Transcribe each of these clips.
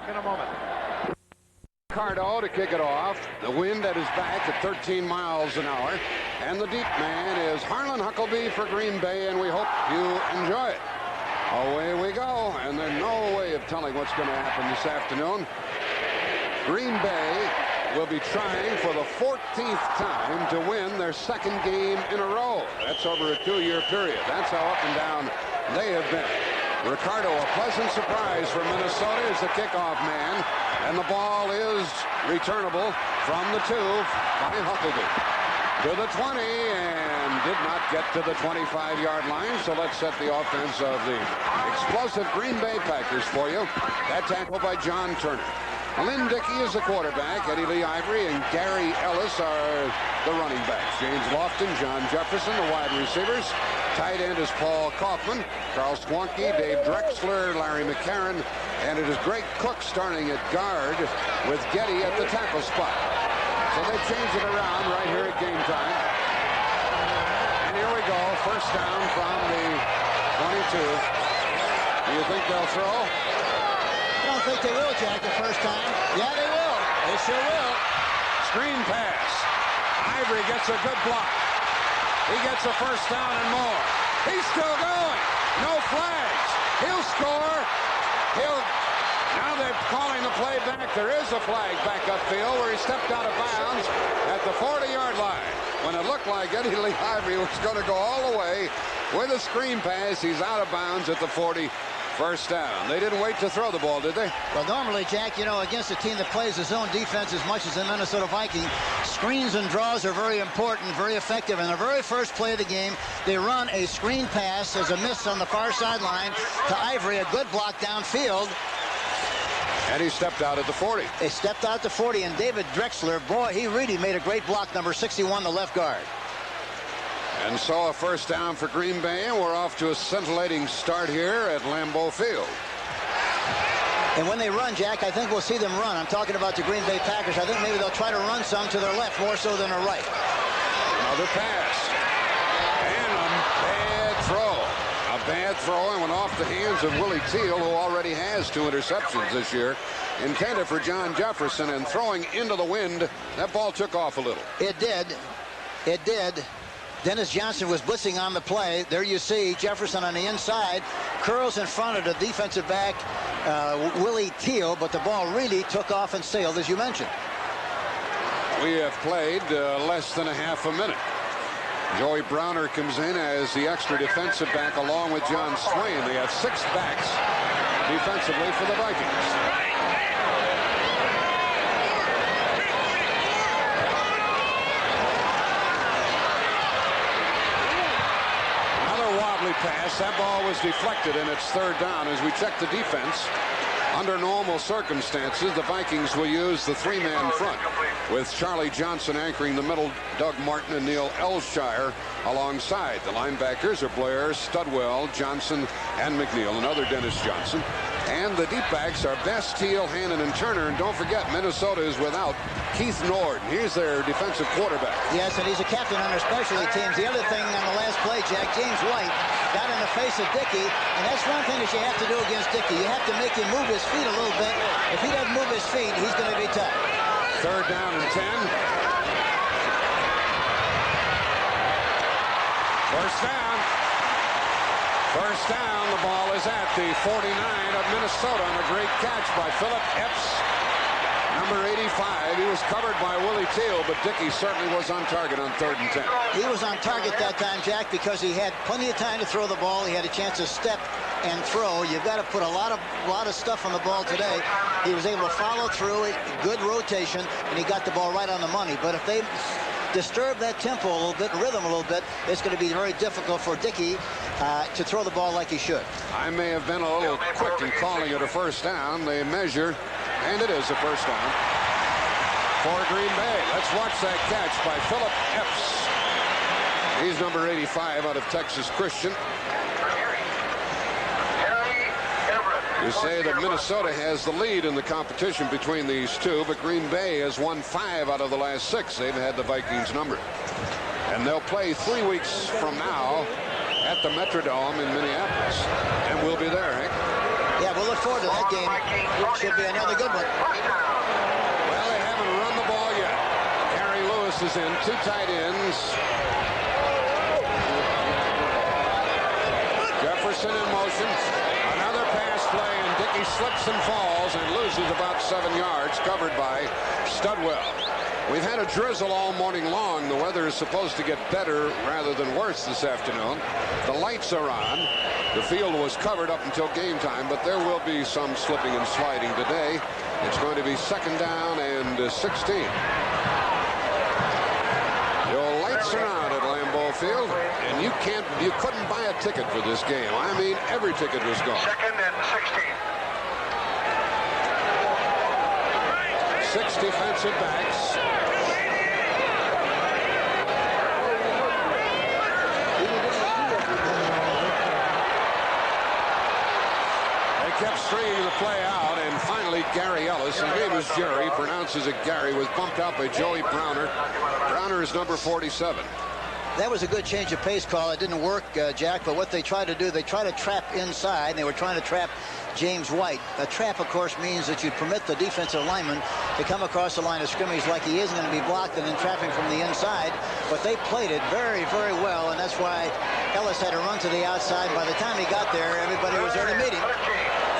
In a moment. Cardo to kick it off. The wind at his back at 13 miles an hour. And the deep man is Harlan Huckabee for Green Bay, and we hope you enjoy it. Away we go, and there's no way of telling what's going to happen this afternoon. Green Bay will be trying for the 14th time to win their second game in a row. That's over a 2-year period. That's how up and down they have been. Ricardo, a pleasant surprise for Minnesota, is the kickoff man, and the ball is returnable from the 2 by Huckabee to the 20, and did not get to the 25-yard line. So let's set the offense of the explosive Green Bay Packers for you. That tackle by John Turner. Lynn Dickey is the quarterback. Eddie Lee Ivory and Gary Ellis are the running backs. James Lofton, John Jefferson, the wide receivers. Tight end is Paul Kaufman, Carl Swanke, Dave Drexler, Larry McCarron, and it is Greg Cook starting at guard with Getty at the tackle spot. So they change it around right here at game time. And here we go, first down from the 22. Do you think they'll throw? I don't think they will, Jack, the first time. Yeah, they will. They sure will. Screen pass. Ivory gets a good block. He gets a first down and more. He's still going. No flags. He'll score. Now they're calling the play back. There is a flag back upfield where he stepped out of bounds at the 40-yard line. When it looked like Eddie Lee Ivory was going to go all the way with a screen pass, he's out of bounds at the 40. First down. They didn't wait to throw the ball, did they? Well, normally, Jack, you know, against a team that plays the zone defense as much as the Minnesota Vikings, screens and draws are very important, very effective. In the very first play of the game, they run a screen pass as a miss on the far sideline to Ivory, a good block downfield. And he stepped out at the 40. They stepped out at the 40, and David Drexler, boy, he really made a great block, number 61, the left guard. And so a first down for Green Bay, and we're off to a scintillating start here at Lambeau Field. And when they run, Jack, I think we'll see them run. I'm talking about the Green Bay Packers. I think maybe they'll try to run some to their left more so than their right. Another pass. And a bad throw. A bad throw and went off the hands of Willie Teal, who already has 2 interceptions this year. Intended for John Jefferson, and throwing into the wind, that ball took off a little. It did. It did. Dennis Johnson was blitzing on the play. There you see Jefferson on the inside, curls in front of the defensive back, Willie Teal, but the ball really took off and sailed, as you mentioned. We have played less than a half a minute. Joey Browner comes in as the extra defensive back along with John Swain. They have 6 backs defensively for the Vikings. Pass. That ball was deflected, and it's third down. As we check the defense, under normal circumstances, the Vikings will use the 3-man front with Charlie Johnson anchoring the middle, Doug Martin and Neil Elshire alongside. The linebackers are Blair, Studwell, Johnson, and McNeil, another Dennis Johnson. And the deep backs are Best, Teal, Hannon, and Turner. And don't forget, Minnesota is without Keith Nord. Here's their defensive quarterback. Yes, and he's a captain on their specialty teams. The other thing on the last play, Jack, James White got in the face of Dickey, and that's one thing that you have to do against Dickey. You have to make him move his feet a little bit. If he doesn't move his feet, he's going to be tough. Third down and 10. First down. First down. The ball is at the 49 of Minnesota on a great catch by Philip Epps. Number 85. He was covered by Willie Teal, but Dickey certainly was on target on 3rd and 10. He was on target that time, Jack, because he had plenty of time to throw the ball. He had a chance to step and throw. You've got to put a lot of stuff on the ball today. He was able to follow through it, good rotation, and he got the ball right on the money. But if they disturb that tempo a little bit, rhythm a little bit, it's going to be very difficult for Dickey to throw the ball like he should. I may have been a little quick in calling it a first down. They measure, and it is a first down for Green Bay. Let's watch that catch by Philip Epps. He's number 85 out of Texas Christian. You say that Minnesota has the lead in the competition between these two, but Green Bay has won 5 out of the last 6. They've had the Vikings number. And they'll play 3 weeks from now at the Metrodome in Minneapolis. And we'll be there, Hank. Yeah, we'll look forward to that game. Should be another good one. Well, they haven't run the ball yet. Gary Lewis is in, 2 tight ends. Jefferson in motion. Another pass play, and Dickey slips and falls and loses about 7 yards, covered by Studwell. We've had a drizzle all morning long. The weather is supposed to get better rather than worse this afternoon. The lights are on. The field was covered up until game time, but there will be some slipping and sliding today. It's going to be 2nd down and 16. The lights are on at Lambeau Field, and you couldn't buy a ticket for this game. I mean, every ticket was gone. 2nd and 16. 6 defensive backs. They kept stringing the play out, and finally Gary Ellis, his name is Jerry, pronounces it Gary, was bumped out by Joey Browner. Browner is number 47. That was a good change of pace call. It didn't work, Jack, but what they tried to do, they tried to trap inside. They were trying to trap James White. A trap, of course, means that you permit the defensive lineman to come across the line of scrimmage like he isn't going to be blocked and then trapping from the inside. But they played it very, very well, and that's why Ellis had to run to the outside. By the time he got there, everybody was there to meet him.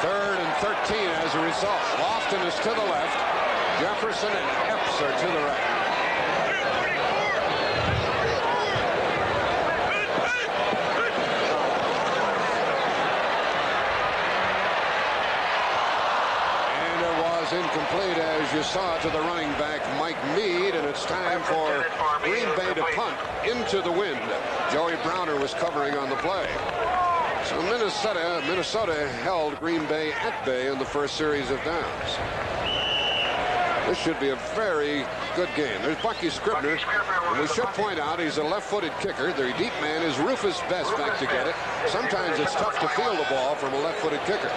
3rd and 13 as a result. Lofton is to the left. Jefferson and Epps are to the right. Incomplete, as you saw, to the running back Mike Meade, and it's time for Green Bay to punt into the wind. Joey Browner was covering on the play. So Minnesota held Green Bay at bay in the first series of downs. This should be a very good game. There's Bucky Scribner, and we should point out he's a left-footed kicker. Their deep man is Rufus Best back to get it. Sometimes it's tough to field the ball from a left-footed kicker.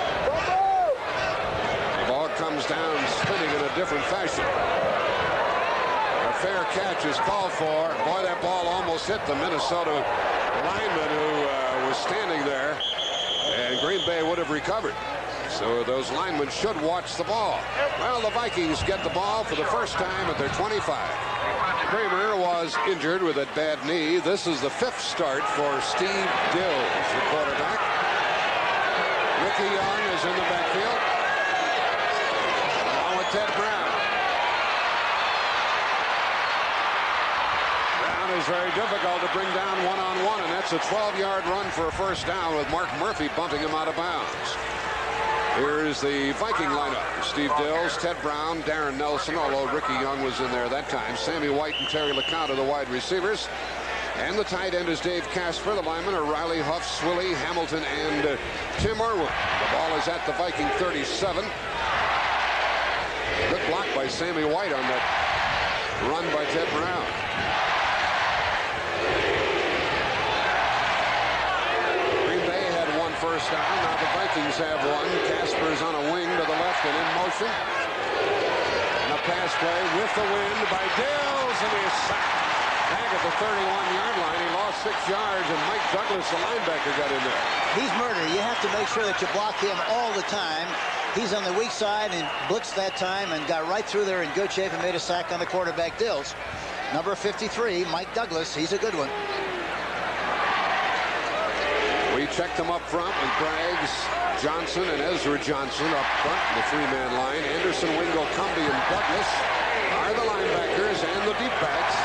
Comes down spinning in a different fashion. A fair catch is called for. Boy, that ball almost hit the Minnesota lineman who was standing there, and Green Bay would have recovered. So those linemen should watch the ball. Well, the Vikings get the ball for the first time at their 25. Kramer was injured with a bad knee. This is the 5th start for Steve Dills, the quarterback. Ricky Young is in the backfield. Ted Brown. Brown is very difficult to bring down one-on-one, and that's a 12-yard run for a first down with Mark Murphy bumping him out of bounds. Here's the Viking lineup. Steve Dills, Ted Brown, Darren Nelson, although Ricky Young was in there that time. Sammy White and Terry LeCounte, the wide receivers. And the tight end is Dave Casper. The linemen are Riley Huff, Swilly, Hamilton, and Tim Irwin. The ball is at the Viking 37. Good block by Sammy White on that run by Ted Brown. Green Bay had 1 first down. Now the Vikings have 1. Casper's on a wing to the left and in motion. And a pass play with the wind by Dills, and he is sacked. Back at the 31-yard line. He lost 6 yards, and Mike Douglas, the linebacker, got in there. He's murder. You have to make sure that you block him all the time. He's on the weak side and blitzed that time and got right through there in good shape and made a sack on the quarterback, Dills. Number 53, Mike Douglas. He's a good one. We checked them up front with Braggs, Johnson, and Ezra Johnson up front in the 3-man line. Anderson, Wingo, Cumbie, and Douglas are the linebackers, and the deep backs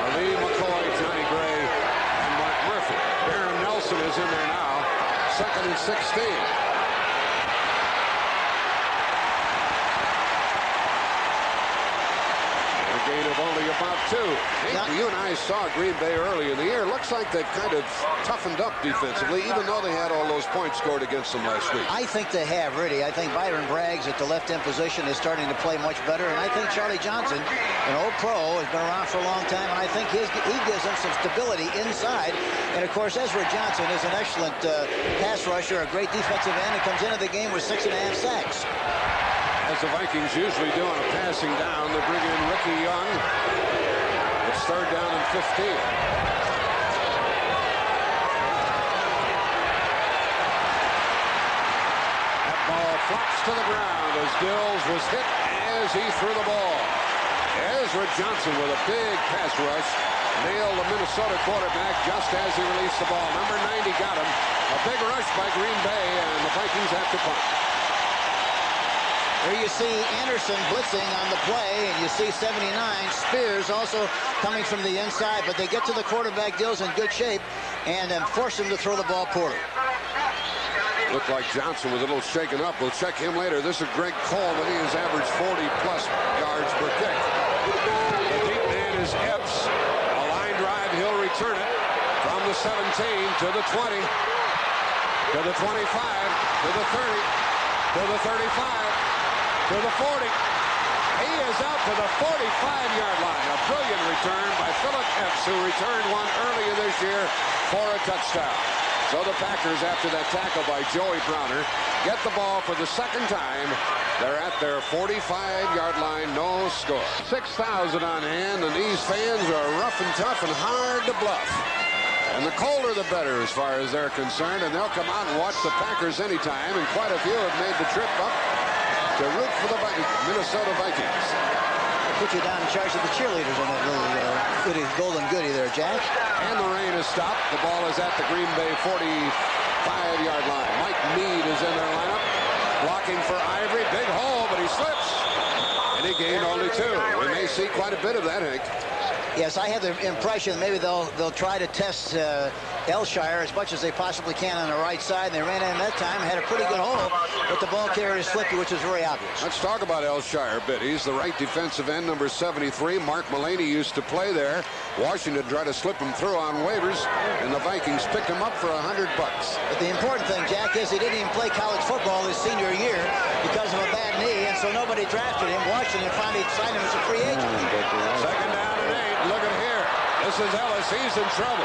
are Lee McCoy, Johnny Gray, and Mark Murphy. Darren Nelson is in there now. 2nd and 16. Gain of only about 2. Hank, you and I saw Green Bay early in the year. Looks like they've kind of toughened up defensively, even though they had all those points scored against them last week. I think they have, really. I think Byron Braggs at the left end position is starting to play much better, and I think Charlie Johnson, an old pro, has been around for a long time, and I think he gives them some stability inside. And, of course, Ezra Johnson is an excellent pass rusher, a great defensive end, and comes into the game with 6.5 sacks. As the Vikings usually do on a passing down, they bring in Ricky Young. It's 3rd down and 15. That ball flops to the ground as Dills was hit as he threw the ball. Ezra Johnson with a big pass rush nailed the Minnesota quarterback just as he released the ball. Number 90 got him. A big rush by Green Bay, and the Vikings have to punt. Here you see Anderson blitzing on the play, and you see 79 Spears also coming from the inside, but they get to the quarterback. Dills in good shape and force him to throw the ball poorly. Looked like Johnson was a little shaken up. We'll check him later. This is Greg Coleman. He has averaged 40-plus yards per kick. The deep man is Epps. A line drive. He'll return it from the 17 to the 20, to the 25, to the 30, to the 35, to the 40. He is out to the 45-yard line. A brilliant return by Philip Epps, who returned one earlier this year for a touchdown. So the Packers, after that tackle by Joey Browner, get the ball for the second time. They're at their 45-yard line, no score. 6,000 on hand, and these fans are rough and tough and hard to bluff. And the colder the better as far as they're concerned, and they'll come out and watch the Packers anytime, and quite a few have made the trip up to root for the Minnesota Vikings. Put you down in charge of the cheerleaders on that little golden goodie there, Jack. And the rain has stopped. The ball is at the Green Bay 45-yard line. Mike Mead is in their lineup, blocking for Ivory. Big hole, but he slips. And he gained only 2. We may see quite a bit of that, Hank. Yes, I have the impression maybe they'll try to test Elshire as much as they possibly can on the right side. They ran in that time, had a pretty good hole, but the ball carrier is slippy, which is very obvious. Let's talk about Elshire a bit. He's the right defensive end, number 73. Mark Mullaney used to play there. Washington tried to slip him through on waivers, and the Vikings picked him up for $100. But the important thing, Jack, is he didn't even play college football his senior year because of a bad knee, and so nobody drafted him. Washington finally signed him as a free agent. Second down and 8. Look at here. This is Ellis. He's in trouble.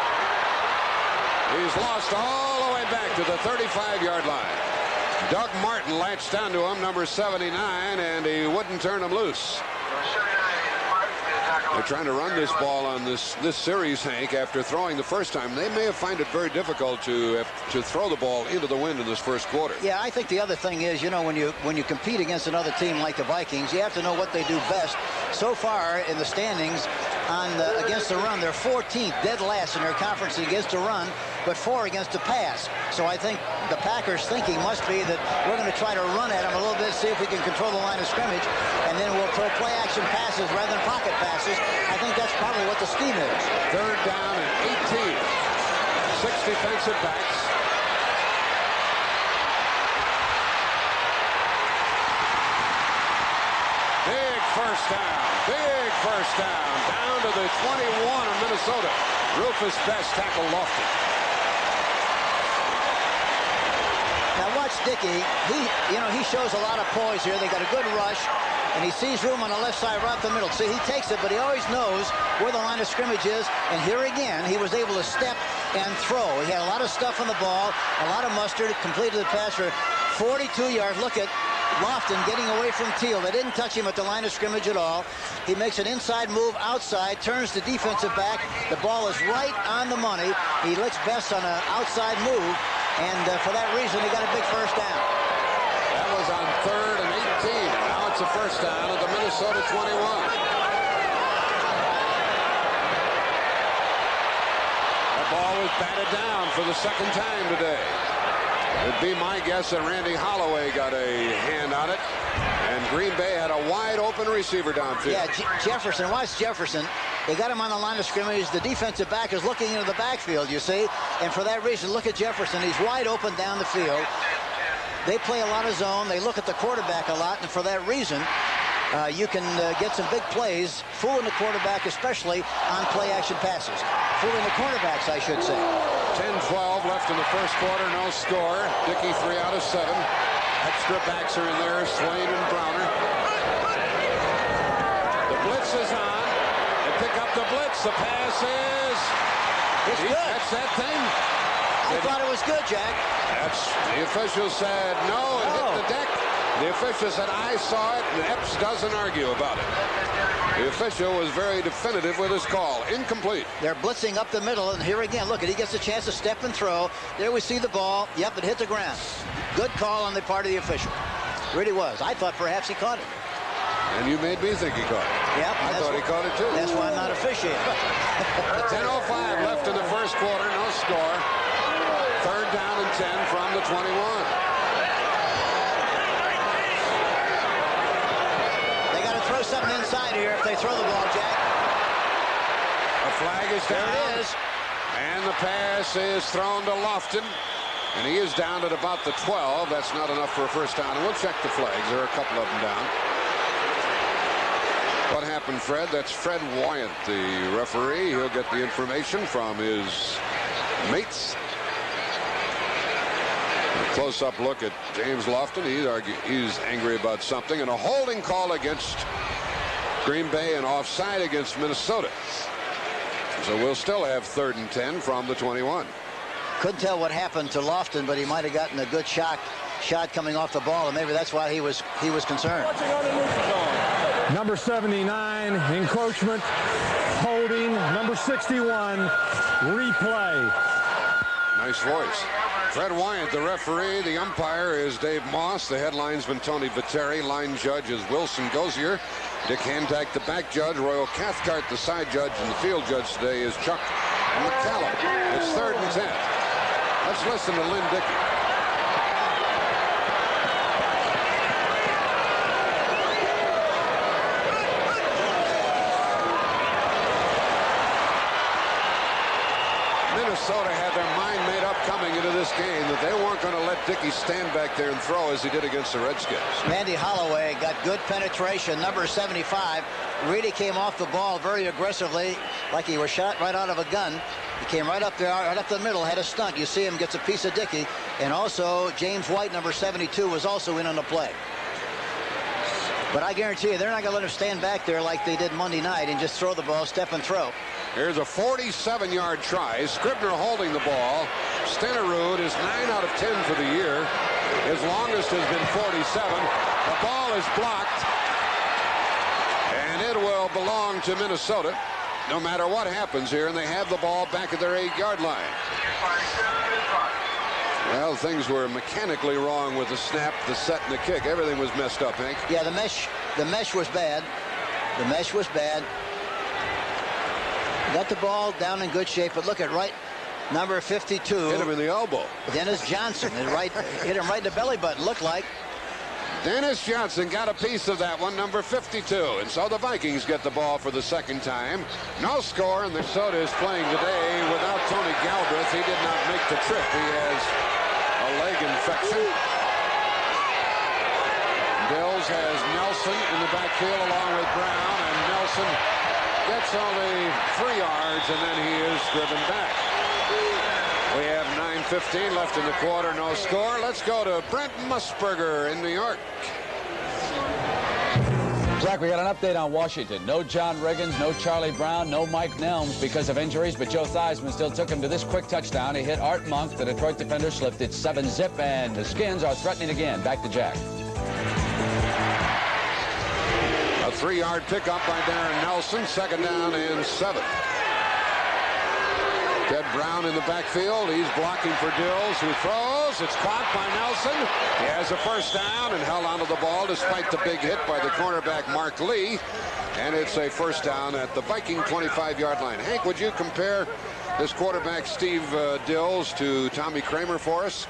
He's lost all the way back to the 35-yard line. Doug Martin latched onto him, number 79, and he wouldn't turn him loose. They're trying to run this ball on this series, Hank, after throwing the first time. They may have found it very difficult to throw the ball into the wind in this first quarter. Yeah, I think the other thing is, you know, when you compete against another team like the Vikings, you have to know what they do best. So far in the standings against the run, they're 14th, dead last in their conference against the run, but 4 against the pass. So I think the Packers' thinking must be that we're going to try to run at them a little bit, see if we can control the line of scrimmage, and then we'll throw play-action passes rather than pocket passes. I think that's probably what the scheme is. Third down and 18. 6 defensive backs. Big first down. Big first down. Down to the 21 of Minnesota. Rufus Best tackled Lofton. Now watch Dickey. He shows a lot of poise here. They got a good rush, and he sees room on the left side right up the middle. See, he takes it, but he always knows where the line of scrimmage is. And here again, he was able to step and throw. He had a lot of stuff on the ball, a lot of mustard, completed the pass for 42 yards. Look at Lofton getting away from Teal. They didn't touch him at the line of scrimmage at all. He makes an inside move outside, turns the defensive back. The ball is right on the money. He licks Best on an outside move, and for that reason, he got a big first down. That was on 3rd and 18. Now it's a first down at the Minnesota 21. That ball was batted down for the second time today. It'd be my guess that Randy Holloway got a hand on it, and Green Bay had a wide open receiver downfield. Yeah, Jefferson. Watch Jefferson. They got him on the line of scrimmage. The defensive back is looking into the backfield, you see, and for that reason, look at Jefferson. He's wide open down the field. They play a lot of zone. They look at the quarterback a lot, and for that reason, you can get some big plays, fooling the quarterback, especially on play-action passes. Fooling the cornerbacks, I should say. 10-12 left in the first quarter, no score. Dickey 3 out of 7. Extra backs are in there, Swain and Browner. The blitz is on. They pick up the blitz. The pass is... It's good. That's that thing. I thought it was good, Jack. The official said no and hit the deck. The official said, I saw it, and Epps doesn't argue about it. The official was very definitive with his call. Incomplete. They're blitzing up the middle, and here again, look, he gets a chance to step and throw. There we see the ball. Yep, it hit the ground. Good call on the part of the official. Really was. I thought perhaps he caught it. And you made me think he caught it. Yep. I thought he caught it too. That's why I'm not officiating. 10:05 left in the first quarter. No score. Third down and 10 from the 21. They got to throw something inside here if they throw the ball, Jack. A flag is down. There it is. And the pass is thrown to Lofton. And he is down at about the 12. That's not enough for a first down. And we'll check the flags. There are a couple of them down. What happened, Fred? That's Fred Wyant, the referee. He'll get the information from his mates. A close-up look at James Lofton. He's angry about something. And a holding call against Green Bay and offside against Minnesota. So we'll still have 3rd and 10 from the 21. Couldn't tell what happened to Lofton, but he might have gotten a good shot coming off the ball, and maybe that's why he was concerned. Number 79, encroachment, holding. Number 61, replay. Nice voice. Fred Wyant, the referee. The umpire is Dave Moss. The head linesman, Tony Viteri. Line judge is Wilson Gozier. Dick Hantak, the back judge. Royal Cathcart, the side judge. And the field judge today is Chuck McCallum. It's 3rd and 10. Let's listen to Lynn Dickey. Minnesota had their mind made up coming into this game that they weren't going to let Dickey stand back there and throw as he did against the Redskins. Mandy Holloway got good penetration. Number 75 really came off the ball very aggressively, like he was shot right out of a gun. He came right up there, right up the middle, had a stunt. You see him gets a piece of Dickey. And also James White, number 72, was also in on the play. But I guarantee you, they're not going to let him stand back there like they did Monday night and just throw the ball, step and throw. Here's a 47-yard try. Scribner holding the ball. Stenerud is 9 out of 10 for the year. His longest has been 47. The ball is blocked. And it will belong to Minnesota no matter what happens here. And they have the ball back at their 8-yard line. Well, things were mechanically wrong with the snap, the set, and the kick. Everything was messed up, Hank. Yeah, the mesh was bad. The mesh was bad. Got the ball down in good shape, but look at number 52. Hit him in the elbow. Dennis Johnson hit him right in the belly button, looked like. Dennis Johnson got a piece of that one, number 52. And so the Vikings get the ball for the second time. No score, and Minnesota is playing today without Tony Galbraith. He did not make the trip. He has a leg infection. Dills has Nelson in the backfield along with Brown, and Nelson gets only 3 yards, and then he is driven back. We have 9:15 left in the quarter, no score. Let's go to Brent Musburger in New York. Zach, we got an update on Washington. No John Riggins, no Charlie Brown, no Mike Nelms because of injuries, but Joe Theismann still took him to this quick touchdown. He hit Art Monk. The Detroit defender slipped it 7-zip, and the Skins are threatening again. Back to Jack. A 3-yard pickup by Darren Nelson. 2nd down and 7. Ted Brown in the backfield. He's blocking for Dills, who throws. It's caught by Nelson. He has a first down and held onto the ball despite the big hit by the cornerback Mark Lee. And it's a first down at the Viking 25-yard line. Hank, would you compare this quarterback Steve Dills to Tommy Kramer for us?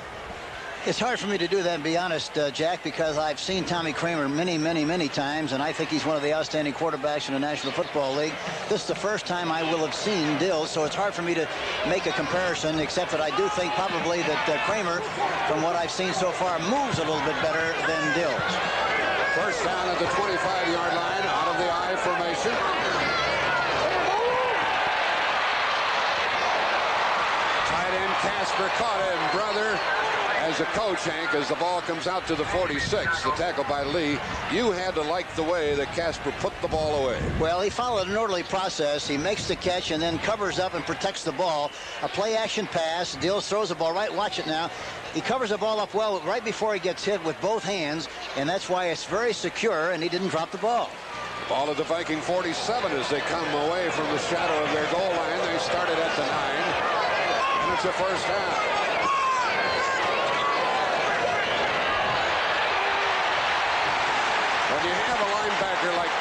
It's hard for me to do that, and be honest, Jack, because I've seen Tommy Kramer many, many, many times, and I think he's one of the outstanding quarterbacks in the National Football League. This is the first time I will have seen Dills, so it's hard for me to make a comparison, except that I do think probably that Kramer, from what I've seen so far, moves a little bit better than Dills. First down at the 25-yard line, out of the I formation. Tight end Casper caught him, brother. As a coach, Hank, as the ball comes out to the 46, the tackle by Lee, you had to like the way that Casper put the ball away. Well, he followed an orderly process. He makes the catch and then covers up and protects the ball. A play-action pass. Dills throws the ball right. Watch it now. He covers the ball up well right before he gets hit with both hands, and that's why it's very secure, and he didn't drop the ball. Ball at the Viking 47 as they come away from the shadow of their goal line. They started at the 9, and it's a first down.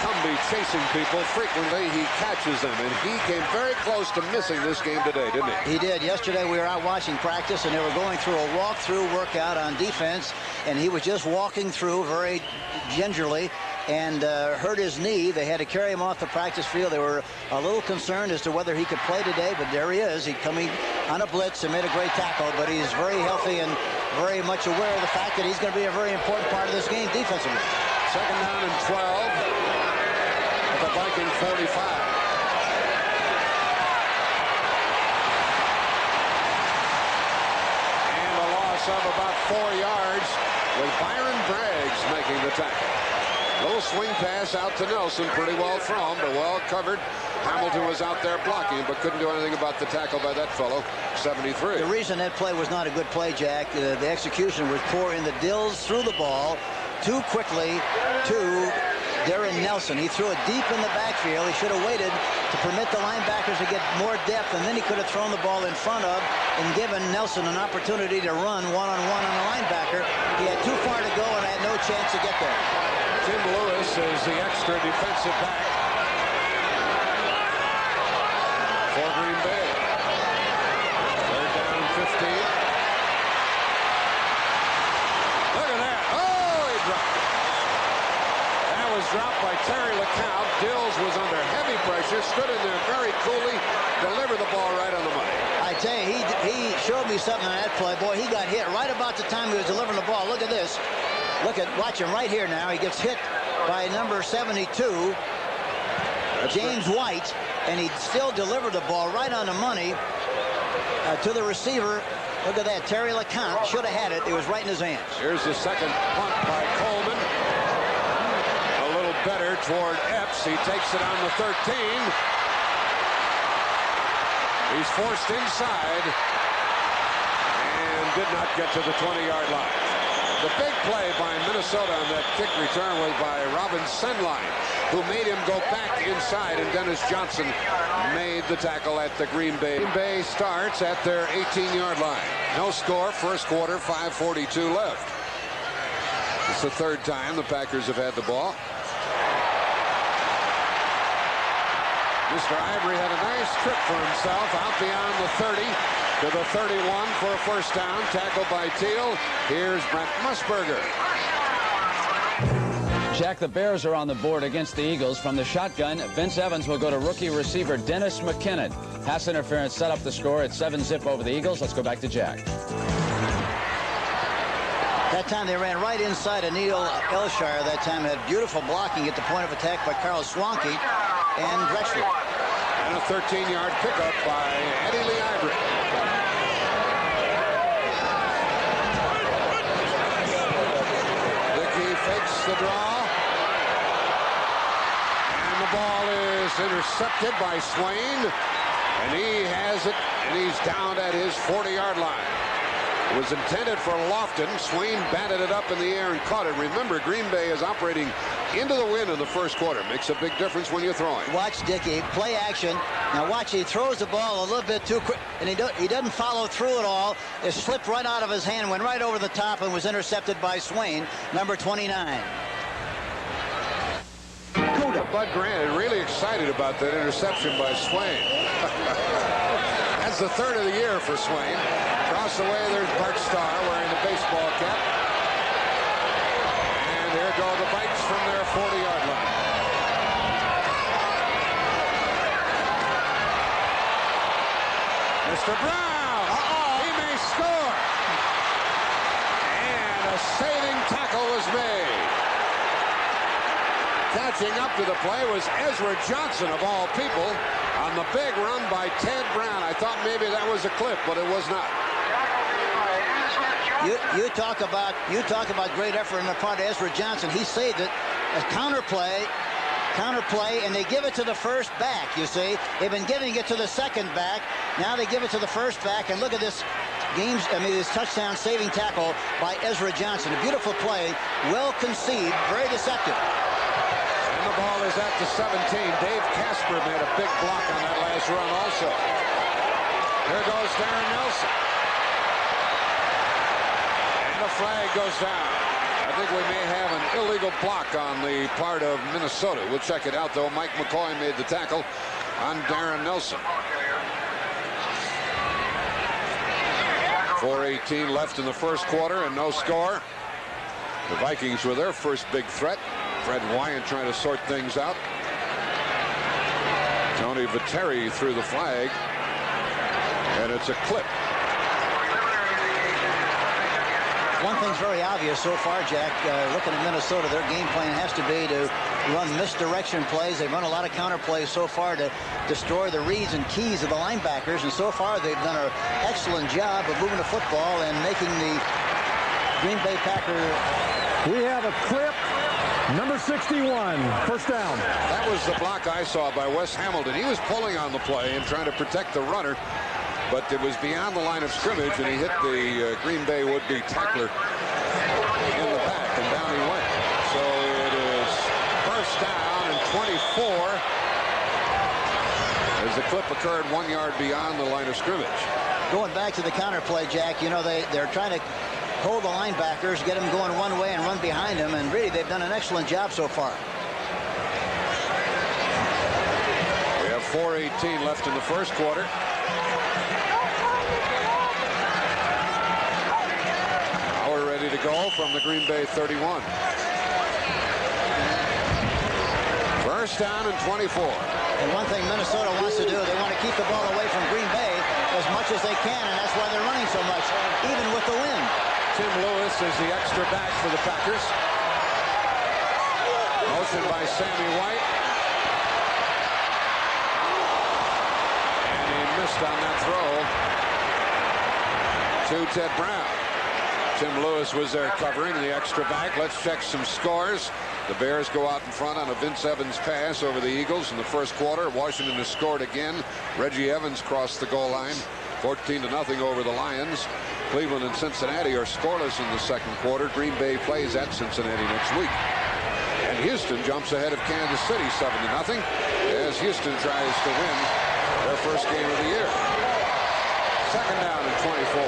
Cumby chasing people, frequently he catches them, and he came very close to missing this game today, didn't he? He did. Yesterday we were out watching practice, and they were going through a walk-through workout on defense, and he was just walking through very gingerly and hurt his knee. They had to carry him off the practice field. They were a little concerned as to whether he could play today, but there he is. He's coming on a blitz and made a great tackle, but he's very healthy and very much aware of the fact that he's going to be a very important part of this game defensively. Second down and 12 at the Viking 45. And a loss of about 4 yards with Byron Braggs making the tackle. Little swing pass out to Nelson, pretty well thrown, but well covered. Hamilton was out there blocking, but couldn't do anything about the tackle by that fellow. 73. The reason that play was not a good play, Jack, the execution was poor in the Dills threw the ball too quickly to Darren Nelson. He threw it deep in the backfield. He should have waited to permit the linebackers to get more depth, and then he could have thrown the ball in front of and given Nelson an opportunity to run one-on-one on the linebacker. He had too far to go and had no chance to get there. Tim Lewis is the extra defensive back for Green Bay. Third down and 15. Look at that. Oh, he dropped it. That was dropped by Terry LeCount. Dills was under heavy pressure, stood in there very coolly, delivered the ball right on the money. I tell you, he showed me something on that play. Boy, he got hit right about the time he was delivering the ball. Look at this. Watch him right here now. He gets hit by number 72, James White, and he still delivered the ball right on the money to the receiver. Look at that. Terry LeCount should have had it. It was right in his hands. Here's the second punt by Coleman. A little better toward Epps. He takes it on the 13. He's forced inside and did not get to the 20-yard line. The big play by Minnesota on that kick return was by Robin Senline, who made him go back inside, and Dennis Johnson made the tackle at the Green Bay. Green Bay starts at their 18-yard line. No score, first quarter, 5:42 left. It's the third time the Packers have had the ball. Mr. Ivory had a nice trip for himself out beyond the 30 to the 31 for a first down. Tackled by Teal. Here's Brent Musburger. Jack, the Bears are on the board against the Eagles. From the shotgun, Vince Evans will go to rookie receiver Dennis McKinnon. Pass interference set up the score at 7-zip over the Eagles. Let's go back to Jack. That time they ran right inside of Neil Elshire. That time had beautiful blocking at the point of attack by Carl Swanke and Drexler. And a 13-yard pickup by Eddie Lee Ivory. Dickey fakes the draw. And the ball is intercepted by Swain. And he has it, and he's down at his 40-yard line. It was intended for Lofton. Swain batted it up in the air and caught it. Remember, Green Bay is operating into the wind in the first quarter. Makes a big difference when you're throwing. Watch Dickey, play action. Now watch, he throws the ball a little bit too quick, and he doesn't follow through at all. It slipped right out of his hand, went right over the top, and was intercepted by Swain, number 29. Bud Grant is really excited about that interception by Swain. That's the third of the year for Swain. Across the way, there's Bart Starr wearing the baseball cap. And there go the Vikes from their 40-yard line. Mr. Brown, he may score. And a saving tackle was made. Catching up to the play was Ezra Johnson, of all people, on the big run by Ted Brown. I thought maybe that was a clip, but it was not. You talk about great effort on the part of Ezra Johnson. He saved it. A counterplay, and they give it to the first back, you see. They've been giving it to the second back. Now they give it to the first back, and look at this this touchdown saving tackle by Ezra Johnson. A beautiful play, well conceived, very deceptive. And the ball is at the 17. Dave Casper made a big block on that last run also. Here goes Darren Nelson. And the flag goes down at think we may have an illegal block on the part of Minnesota. We'll check it out, though. Mike McCoy made the tackle on Darren Nelson. 4:18 left in the first quarter and no score. The Vikings were their first big threat. Fred Wyant trying to sort things out. Tony Viteri threw the flag, and it's a clip. One thing's very obvious so far, Jack. Looking at Minnesota, their game plan has to be to run misdirection plays. They've run a lot of counter plays so far to destroy the reads and keys of the linebackers, and so far they've done an excellent job of moving the football and making the Green Bay Packers. We have a clip. Number 61, first down. That was the block I saw by Wes Hamilton. He was pulling on the play and trying to protect the runner, but it was beyond the line of scrimmage, and he hit the Green Bay would-be tackler in the back, and down he went. So it is first down and 24 as the clip occurred 1 yard beyond the line of scrimmage. Going back to the counter play, Jack, you know, they're trying to hold the linebackers, get them going one way and run behind them, and really they've done an excellent job so far. We have 4:18 left in the first quarter. Now we're ready to go from the Green Bay 31. First down and 24. And one thing Minnesota wants to do, they want to keep the ball away from Green Bay as much as they can, and that's why they're running so much, even with the wind. Tim Lewis is the extra back for the Packers. Motion by Sammy White. And he missed on that throw to Ted Brown. Tim Lewis was there covering the extra back. Let's check some scores. The Bears go out in front on a Vince Evans pass over the Eagles in the first quarter. Washington has scored again. Reggie Evans crossed the goal line. 14-0 over the Lions. Cleveland and Cincinnati are scoreless in the second quarter. Green Bay plays at Cincinnati next week. And Houston jumps ahead of Kansas City 7-0 as Houston tries to win their first game of the year. Second down and 24.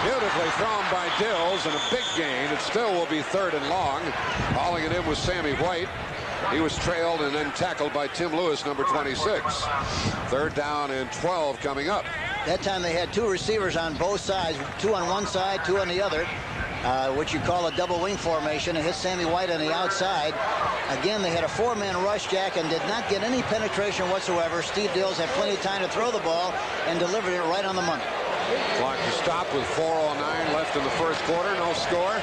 Beautifully thrown by Dills and a big gain. It still will be third and long. Hauling it in was Sammy White. He was trailed and then tackled by Tim Lewis, number 26. Third down and 12 coming up. That time they had two receivers on both sides, two on one side, two on the other, which you call a double wing formation. It hit Sammy White on the outside. Again, they had a four-man rush, Jack, and did not get any penetration whatsoever. Steve Dills had plenty of time to throw the ball and delivered it right on the money. Clock to stop with 4:09 left in the first quarter. No score.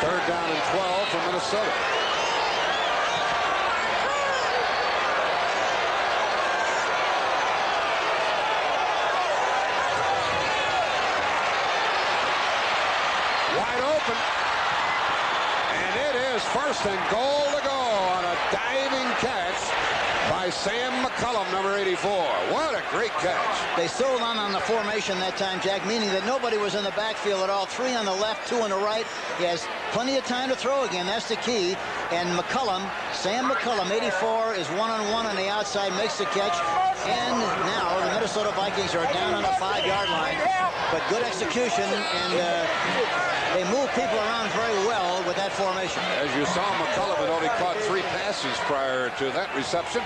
Third down and 12 for Minnesota. Wide open. And it is first and goal to go on a diving catch by Sam McCullum, number 84. What a great catch. They sold on the formation that time, Jack, meaning that nobody was in the backfield at all. Three on the left, two on the right. He has plenty of time to throw again. That's the key. And McCullum, Sam McCullum, 84, is one-on-one on the outside, makes the catch. And now the Minnesota Vikings are down on the 5-yard line. But good execution, and they move people around very well with that formation. As you saw, McCullum had only caught 3 passes prior to that reception.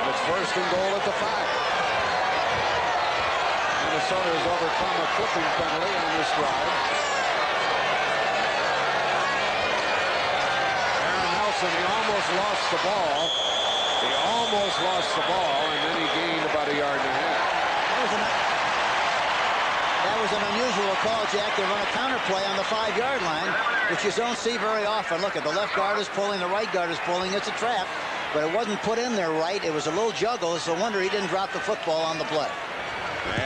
It's first and goal at the 5. Minnesota has overcome a clipping penalty on this drive. Aaron Nelson, he almost lost the ball. He almost lost the ball, and then he gained about 1.5 yards. That was an unusual call, Jack. They run a counter play on the 5-yard line, which you don't see very often. Look, at the left guard is pulling, the right guard is pulling. It's a trap, but it wasn't put in there right. It was a little juggle. It's a wonder he didn't drop the football on the play.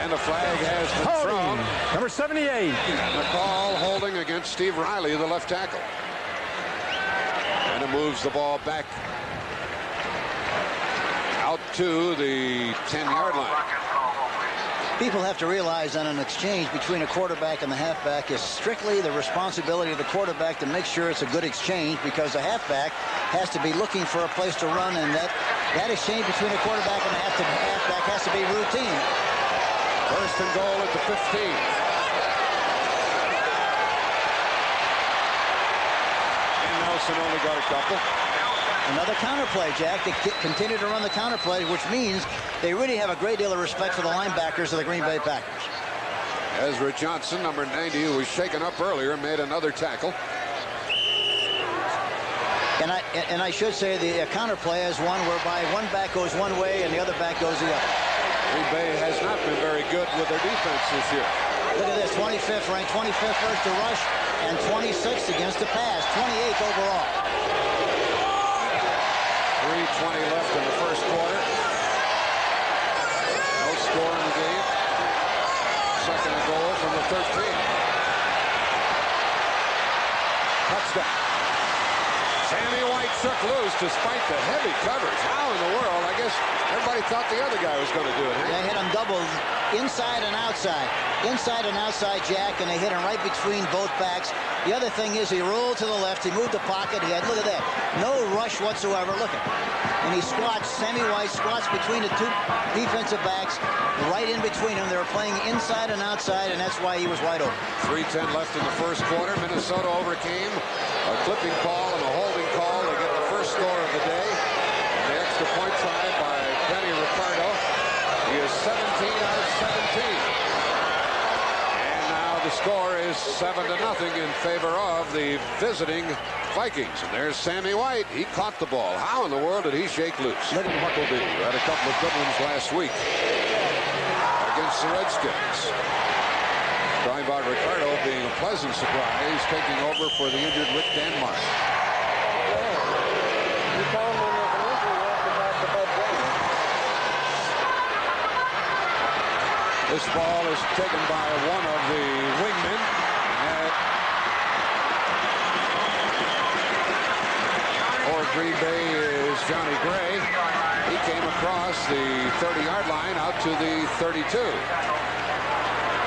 And the flag has been thrown. Number 78. The call holding against Steve Riley, the left tackle. And it moves the ball back out to the 10-yard line. People have to realize that an exchange between a quarterback and the halfback is strictly the responsibility of the quarterback to make sure it's a good exchange, because the halfback has to be looking for a place to run, and that That exchange between a quarterback and a halfback has to be routine. First and goal at the 15. And Nelson only got a couple. Another counterplay, Jack. They continue to run the counterplay, which means they really have a great deal of respect for the linebackers of the Green Bay Packers. Ezra Johnson, number 90, who was shaken up earlier, made another tackle. And I should say the counterplay is one whereby one back goes one way and the other back goes the other. Green Bay has not been very good with their defense this year. Look at this, 25th ranked, 25th versus the rush, and 26th against the pass, 28th overall. 3:20 left in the first quarter. No score in the game. Second and goal from the 13. Touchdown. Sammy White shook loose despite the heavy coverage. How in the world? I guess everybody thought the other guy was going to do it. They hit him double, inside and outside. Inside and outside, Jack, and they hit him right between both backs. The other thing is he rolled to the left. He moved the pocket. He had, look at that, no rush whatsoever. Look at it. And he squats, Sammy White squats between the two defensive backs, right in between them. They were playing inside and outside, and that's why he was wide open. 3:10 left in the first quarter. Minnesota overcame a clipping call and a holding call to get the first score of the day. And the extra point try by Benny Ricardo. He is 17 out of 17. And now the score is 7-0 in favor of the visiting Vikings. And there's Sammy White. He caught the ball. How in the world did he shake loose? Look at Huckleby, who had a couple of good ones last week against the Redskins. Talking about Ricardo being a pleasant surprise, taking over for the injured Rick Denmark. This ball is taken by one of the wingmen. For Green Bay is Johnny Gray. He came across the 30-yard line out to the 32.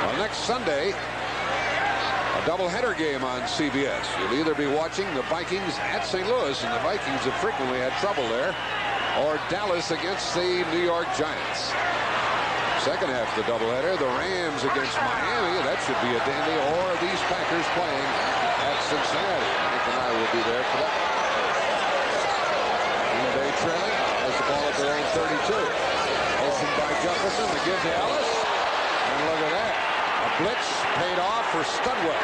Well, next Sunday, a doubleheader game on CBS. You'll either be watching the Vikings at St. Louis, and the Vikings have frequently had trouble there, or Dallas against the New York Giants. Second half of the doubleheader, the Rams against Miami. That should be a dandy. Or these Packers playing at Cincinnati. Mike and I will be there for that. Green Bay trailing has the ball at their own 32. Motion by Jefferson to give to Ellis. And look at that. A blitz paid off for Studwell.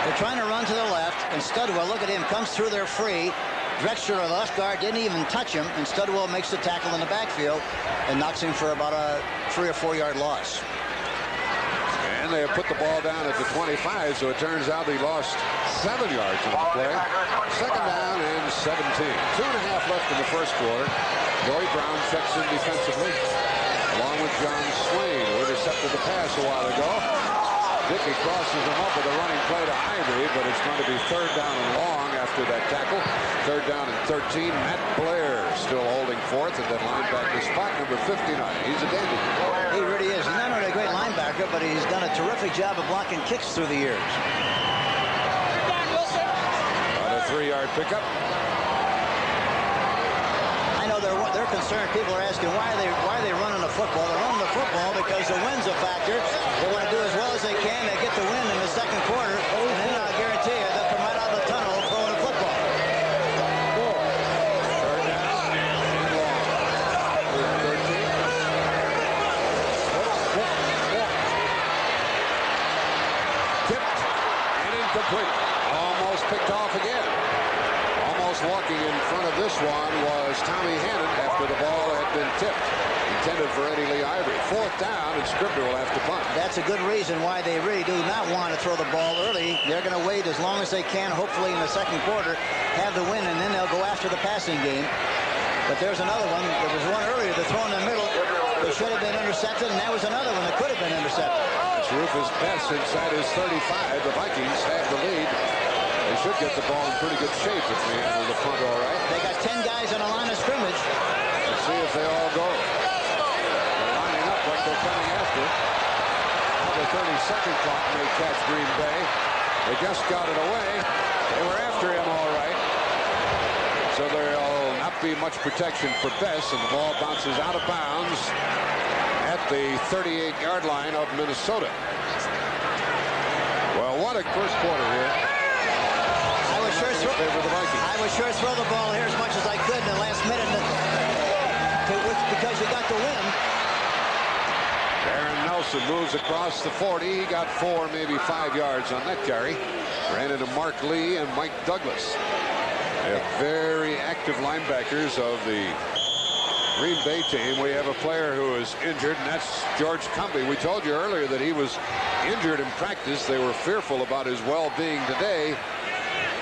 They're trying to run to the left, and Studwell, look at him, comes through there free. Drexler, the left guard, didn't even touch him, and Studwell makes the tackle in the backfield and knocks him for about a 3 or 4 yard loss. And they have put the ball down at the 25, so it turns out he lost 7 yards on the play. Second down and 17. 2.5 left in the first quarter. Joey Brown checks in defensively, along with John Swain, who intercepted the pass a while ago. Dickey crosses him up with a running play to Ivory, but it's going to be third down and long after that tackle. Third down and 13. Matt Blair still holding fourth at that linebacker spot, number 59. He's a dandy. He really is. He's not only a great linebacker, but he's done a terrific job of blocking kicks through the years. About a 3-yard pickup. I know they're concerned. People are asking why are they running the football? They're running the football because the win's a factor. They want to do as well as they can. They get the win in the second quarter, and then I'll guarantee you they'll come right out of the tunnel throwing the football. Third down and long. 13. Tipped and incomplete. Almost picked off again. Almost walking in front of this one was Tommy Hannon after the ball had been tipped. Intended for Eddie Lee Ivory. Fourth down, and Scribner will have to punt. That's a good reason why they really do not want to throw the ball early. They're going to wait as long as they can, hopefully in the second quarter, have the win, and then they'll go after the passing game. But there's another one. There was one earlier, the throw in the middle. It should have been intercepted, and that was another one that could have been intercepted. It's Rufus Best inside his 35. The Vikings have the lead. They should get the ball in pretty good shape if they handle the punt all right. They got 10 guys on the line of scrimmage. Let's see if they all go. They're lining up like they're coming after. Now the 30-second clock may catch Green Bay. They just got it away. They were after him all right. So there'll not be much protection for Bess, and the ball bounces out of bounds at the 38-yard line of Minnesota. Well, what a first quarter here. I would sure throw the ball here as much as I could in the last minute because you got the win. Darren Nelson moves across the 40. He got 4, maybe 5 yards on that carry. Ran into Mark Lee and Mike Douglas. They have very active linebackers of the Green Bay team. We have a player who is injured, and that's George Cumbie. We told you earlier that he was injured in practice. They were fearful about his well-being today,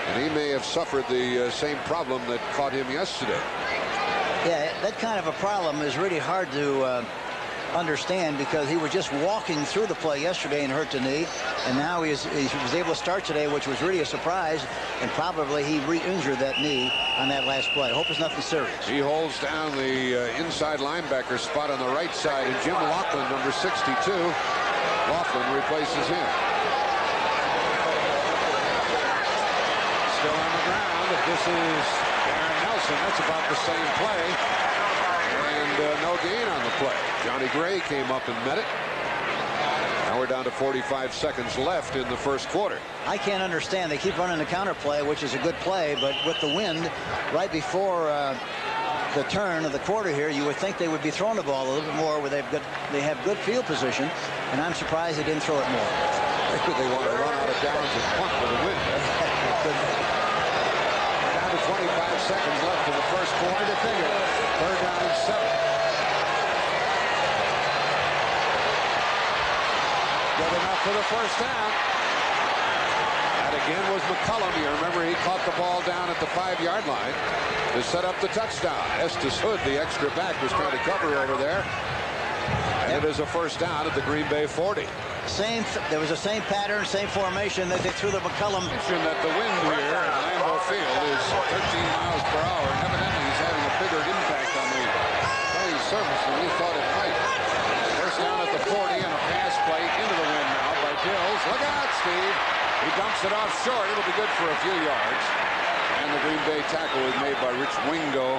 and he may have suffered the same problem that caught him yesterday. Yeah, that kind of a problem is really hard to understand because he was just walking through the play yesterday and hurt the knee, and now he was able to start today, which was really a surprise, and probably he re-injured that knee on that last play. I hope it's nothing serious. He holds down the inside linebacker spot on the right side, and Jim Laughlin, number 62. Laughlin replaces him. Still on the ground. This is Darren Nelson. That's about the same play. And no gain on the play. Johnny Gray came up and met it. Now we're down to 45 seconds left in the first quarter. I can't understand. They keep running the counter play, which is a good play, but with the wind right before the turn of the quarter here, you would think they would be throwing the ball a little bit more where they have good field position, and I'm surprised they didn't throw it more. They want to run out of downs and punt with the wind. Down to 25 seconds left in the first quarter to figure. Third down and 7. Good enough for the first down. That again was McCullum. You remember he caught the ball down at the 5-yard line to set up the touchdown. Estes Hood, the extra back, was trying to cover over there. And it is a first down at the Green Bay 40. There was the same pattern, same formation that they threw the McCullum. That the wind here at Lambeau Field is 13 miles per hour, and evidently he's having a bigger impact on the playing surface than we thought it might. First down at the 40 and a pass play into the wind now by Dills. Look out, Steve. He dumps it off short. It'll be good for a few yards. And the Green Bay tackle was made by Rich Wingo,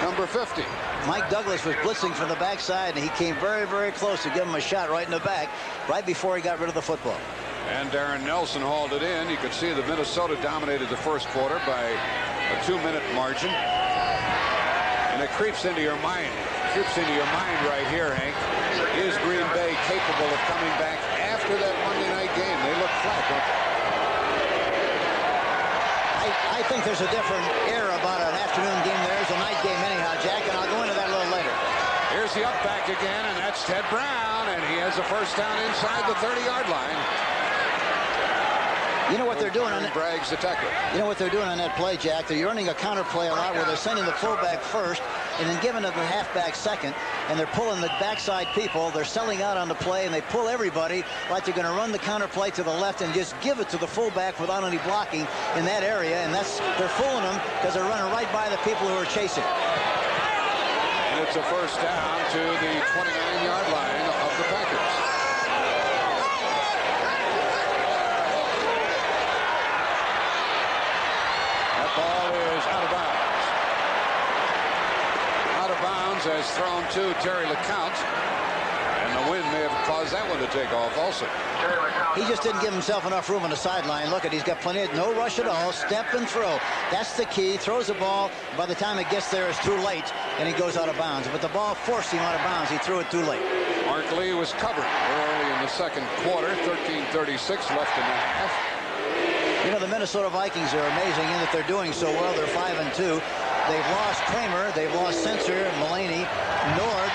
number 50. Mike Douglas was blitzing from the backside, and he came very, very close to give him a shot right in the back, right before he got rid of the football. And Darren Nelson hauled it in. You could see that Minnesota dominated the first quarter by a 2-minute margin. And it creeps into your mind. Right here, Hank. Is Green Bay capable of coming back after that Monday night game? They look flat, don't they? I think there's a different era about an afternoon game. There's a night game anyhow, Jack, and I'll go into that a little later. Here's the up back again, and that's Ted Brown, and he has a first down inside the 30-yard line. You know what they're doing on that? Bragg's the tackler. You know what they're doing on that play, Jack? They're running a counter play a lot where they're sending the fullback first and then giving it the halfback second, and they're pulling the backside people. They're selling out on the play, and they pull everybody like they're going to run the counter play to the left and just give it to the fullback without any blocking in that area, and they're fooling them because they're running right by the people who are chasing. And it's a first down to the 29-yard line of the Packers. That ball is out of bounds. Out of bounds as thrown to Terry LeCount. And the wind may have caused that one to take off also. He just didn't give himself enough room on the sideline. Look, he's got plenty of no rush at all. Step and throw. That's the key. Throws the ball. By the time it gets there, it's too late, and he goes out of bounds. But the ball forced him out of bounds. He threw it too late. Mark Lee was covered early in the second quarter. 13:36 left in the half. You know, the Minnesota Vikings are amazing in that they're doing so well. They're 5-2. They've lost Kramer. They've lost Sensor, Mulaney, Nord,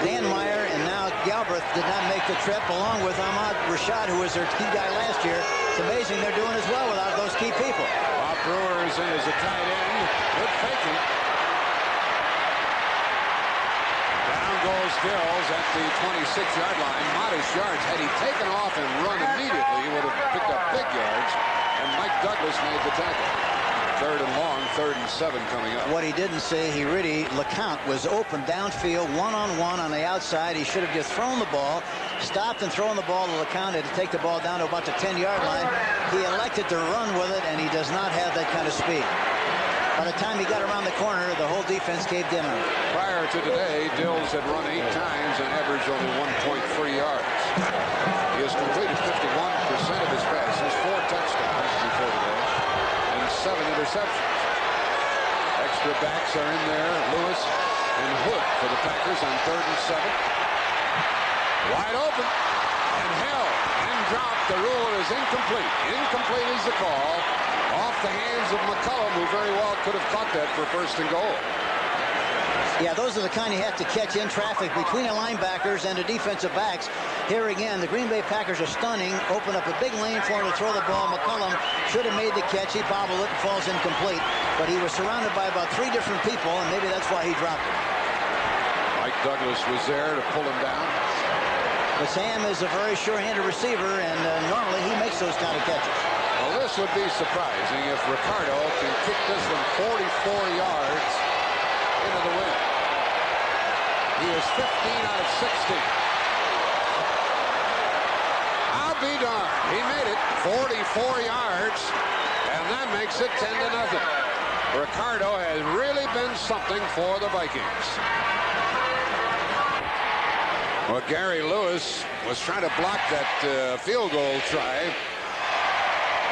Dan Meyer, and now Galbraith did not make the trip, along with Ahmad Rashad, who was their key guy last year. It's amazing they're doing as well without those key people. Bob Brewer is in as a tight end. Good faking. Down goes Dills at the 26-yard line. Modest yards. Had he taken off and run immediately, he would have picked up big yards. And Mike Douglas made the tackle. Third and long, 3rd and 7 coming up. What he didn't say, LeCount was open downfield, one-on-one on the outside. He should have just thrown the ball, stopped and thrown the ball to LeCount to take the ball down to about the 10-yard line. He elected to run with it, and he does not have that kind of speed. By the time he got around the corner, the whole defense caved in on him. Prior to today, Dills had run 8 times and averaged only 1.3 yards. He has completed 51% of his passes, 4 touchdowns before today, and 7 interceptions. Extra backs are in there, Lewis and Hood for the Packers on 3rd and 7. Wide open and held and dropped. The rule is incomplete. Incomplete is the call. Off the hands of McCullum, who very well could have caught that for 1st and goal. Yeah, those are the kind you have to catch in traffic between the linebackers and the defensive backs. Here again, the Green Bay Packers are stunning, open up a big lane for him to throw the ball. McCullum should have made the catch. He bobbled it and falls incomplete. But he was surrounded by about 3 different people, and maybe that's why he dropped it. Mike Douglas was there to pull him down. But Sam is a very sure-handed receiver, and normally he makes those kind of catches. Well, this would be surprising if Ricardo can kick this one 44 yards into the wind. He is 15 out of 60. I'll be darned. He made it 44 yards, and that makes it 10-0. Ricardo has really been something for the Vikings. Well, Gary Lewis was trying to block that field goal try,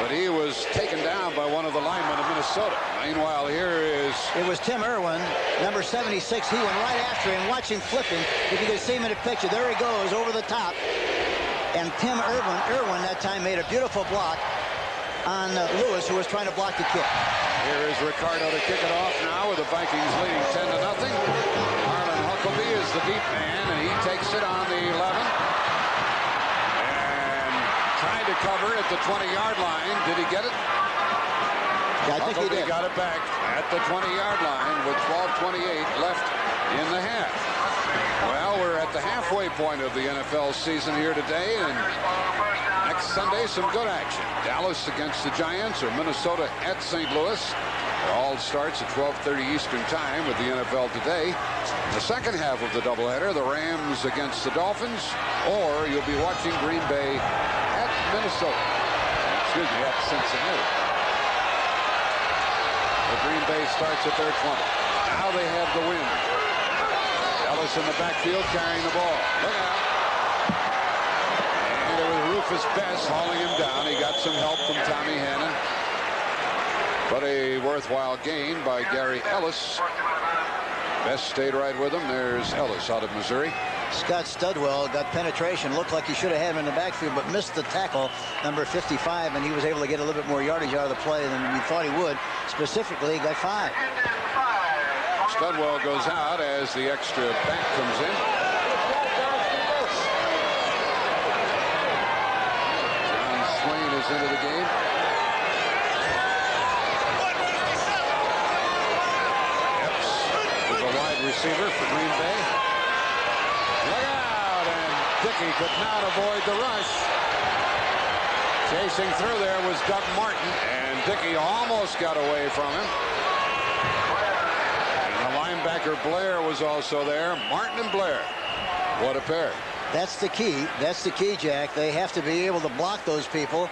but he was taken down by one of the linemen of Minnesota. Meanwhile, here is... It was Tim Irwin, number 76. He went right after him. Watch him flipping. If you can see him in the picture, there he goes over the top. And Tim Irwin that time made a beautiful block on Lewis, who was trying to block the kick. Here is Ricardo to kick it off now with the Vikings leading 10-0. Harlan Huckabee is the deep man, and he takes it on the 11. Tried to cover at the 20-yard line. Did he get it? Yeah, I think he did. Got it back at the 20-yard line with 12:28 left in the half. Well, we're at the halfway point of the NFL season here today, and next Sunday, some good action. Dallas against the Giants, or Minnesota at St. Louis. It all starts at 12:30 Eastern Time with the NFL today. The second half of the doubleheader, the Rams against the Dolphins, or you'll be watching Green Bay at Minnesota. Excuse me, at Cincinnati. The Green Bay starts at their 20. Now they have the wind. Ellis in the backfield carrying the ball. Look out. And it was Rufus Bess hauling him down. He got some help from Tommy Hannon. But a worthwhile gain by Gary Ellis. Bess stayed right with him. There's Ellis out of Missouri. Scott Studwell got penetration. Looked like he should have had him in the backfield, but missed the tackle, number 55, and he was able to get a little bit more yardage out of the play than we thought he would. Specifically, he got 5. Studwell goes out as the extra back comes in. John Swain is into the game. Epps is a wide receiver for Green Bay. Look out, and Dickey could not avoid the rush. Chasing through there was Doug Martin, and Dickey almost got away from him. And the linebacker Blair was also there. Martin and Blair. What a pair. That's the key. That's the key, Jack. They have to be able to block those people,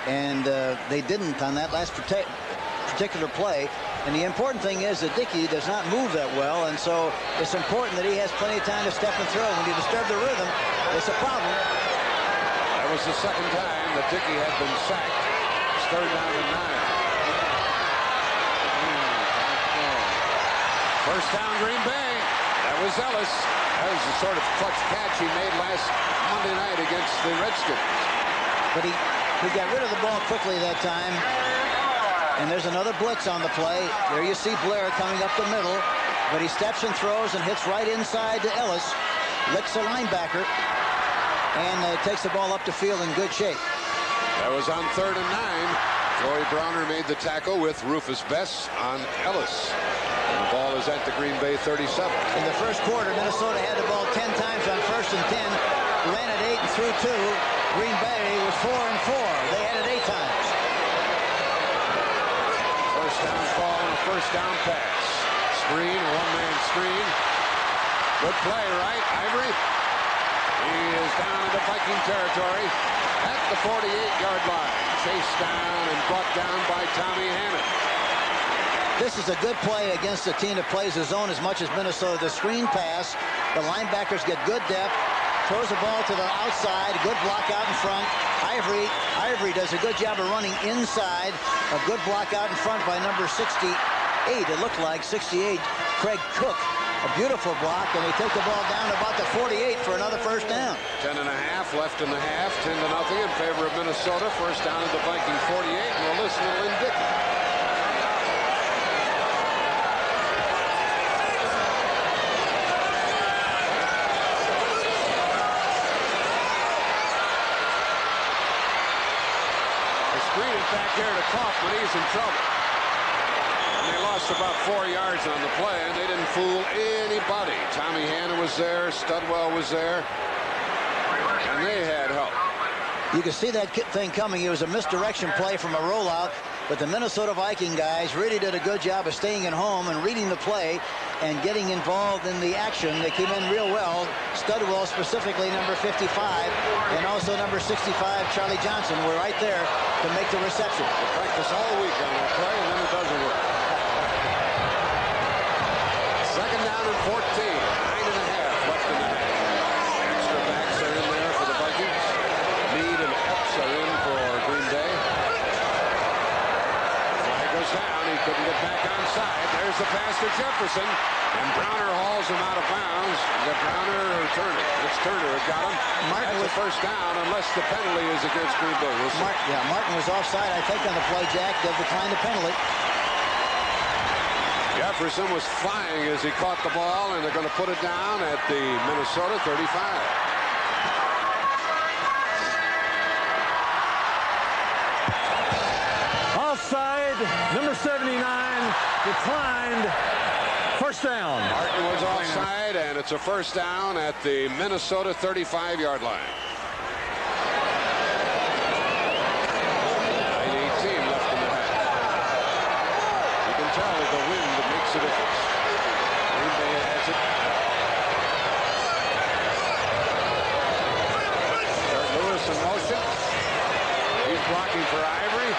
and they didn't on that last particular play. And the important thing is that Dickey does not move that well, and so it's important that he has plenty of time to step and throw. When you disturb the rhythm, it's a problem. That was the second time that Dickey had been sacked. It's 3rd down and 9. First down, Green Bay. That was Ellis. That was the sort of clutch catch he made last Monday night against the Redskins. But he got rid of the ball quickly that time. And there's another blitz on the play. There you see Blair coming up the middle. But he steps and throws and hits right inside to Ellis. Licks the linebacker. And takes the ball up the field in good shape. That was on 3rd and 9. Joey Browner made the tackle with Rufus Bess on Ellis. And the ball is at the Green Bay 37. In the first quarter, Minnesota had the ball 10 times on 1st and 10. Ran it 8 and threw 2. Green Bay was 4 and 4. They had it 8 times. First down call and a first down pass. Screen, a one-man screen. Good play, right? Ivory. He is down into Viking territory at the 48-yard line. Chased down and brought down by Tommy Hannon. This is a good play against a team that plays the zone as much as Minnesota. The screen pass, the linebackers get good depth, throws the ball to the outside, good block out in front. Ivory does a good job of running inside, a good block out in front by number 68, it looked like, 68, Craig Cook. A beautiful block, and they take the ball down to about the 48 for another first down. 10.5 left in the half, 10-0 in favor of Minnesota. First down at the Viking 48, and we'll listen to Lynn Dickey. The screen is back here to Kaufman. He's in trouble. And they lost about 4 yards on the play, and they didn't fool anybody. Tommy Hannon was there, Studwell was there, and they had help. You can see that thing coming. It was a misdirection play from a rollout, but the Minnesota Viking guys really did a good job of staying at home and reading the play and getting involved in the action. They came in real well. Studwell, specifically number 55, and also number 65, Charlie Johnson, were right there to make the reception. They practice all week on that play, and then it doesn't work. Second down and 14, 9.5 left in the half. Extra backs are in there for the Vikings. Meade and Epps are in for Green Bay. Flag goes down. He couldn't get back onside. There's the pass to Jefferson, and Browner hauls him out of bounds. Is it Browner or Turner? It's Turner who got him. Martin was first down unless the penalty is against Green Bay. We'll see. Martin was offside, I think, on the play, Jack. They'll decline the penalty. Jefferson was flying as he caught the ball, and they're going to put it down at the Minnesota 35. Offside, number 79, declined. First down. Martin was offside, and it's a first down at the Minnesota 35-yard line. 9:18 left in the half. You can tell that the wind makes a difference. Green Bay has it. There's Lewis in motion. He's blocking for Ivory.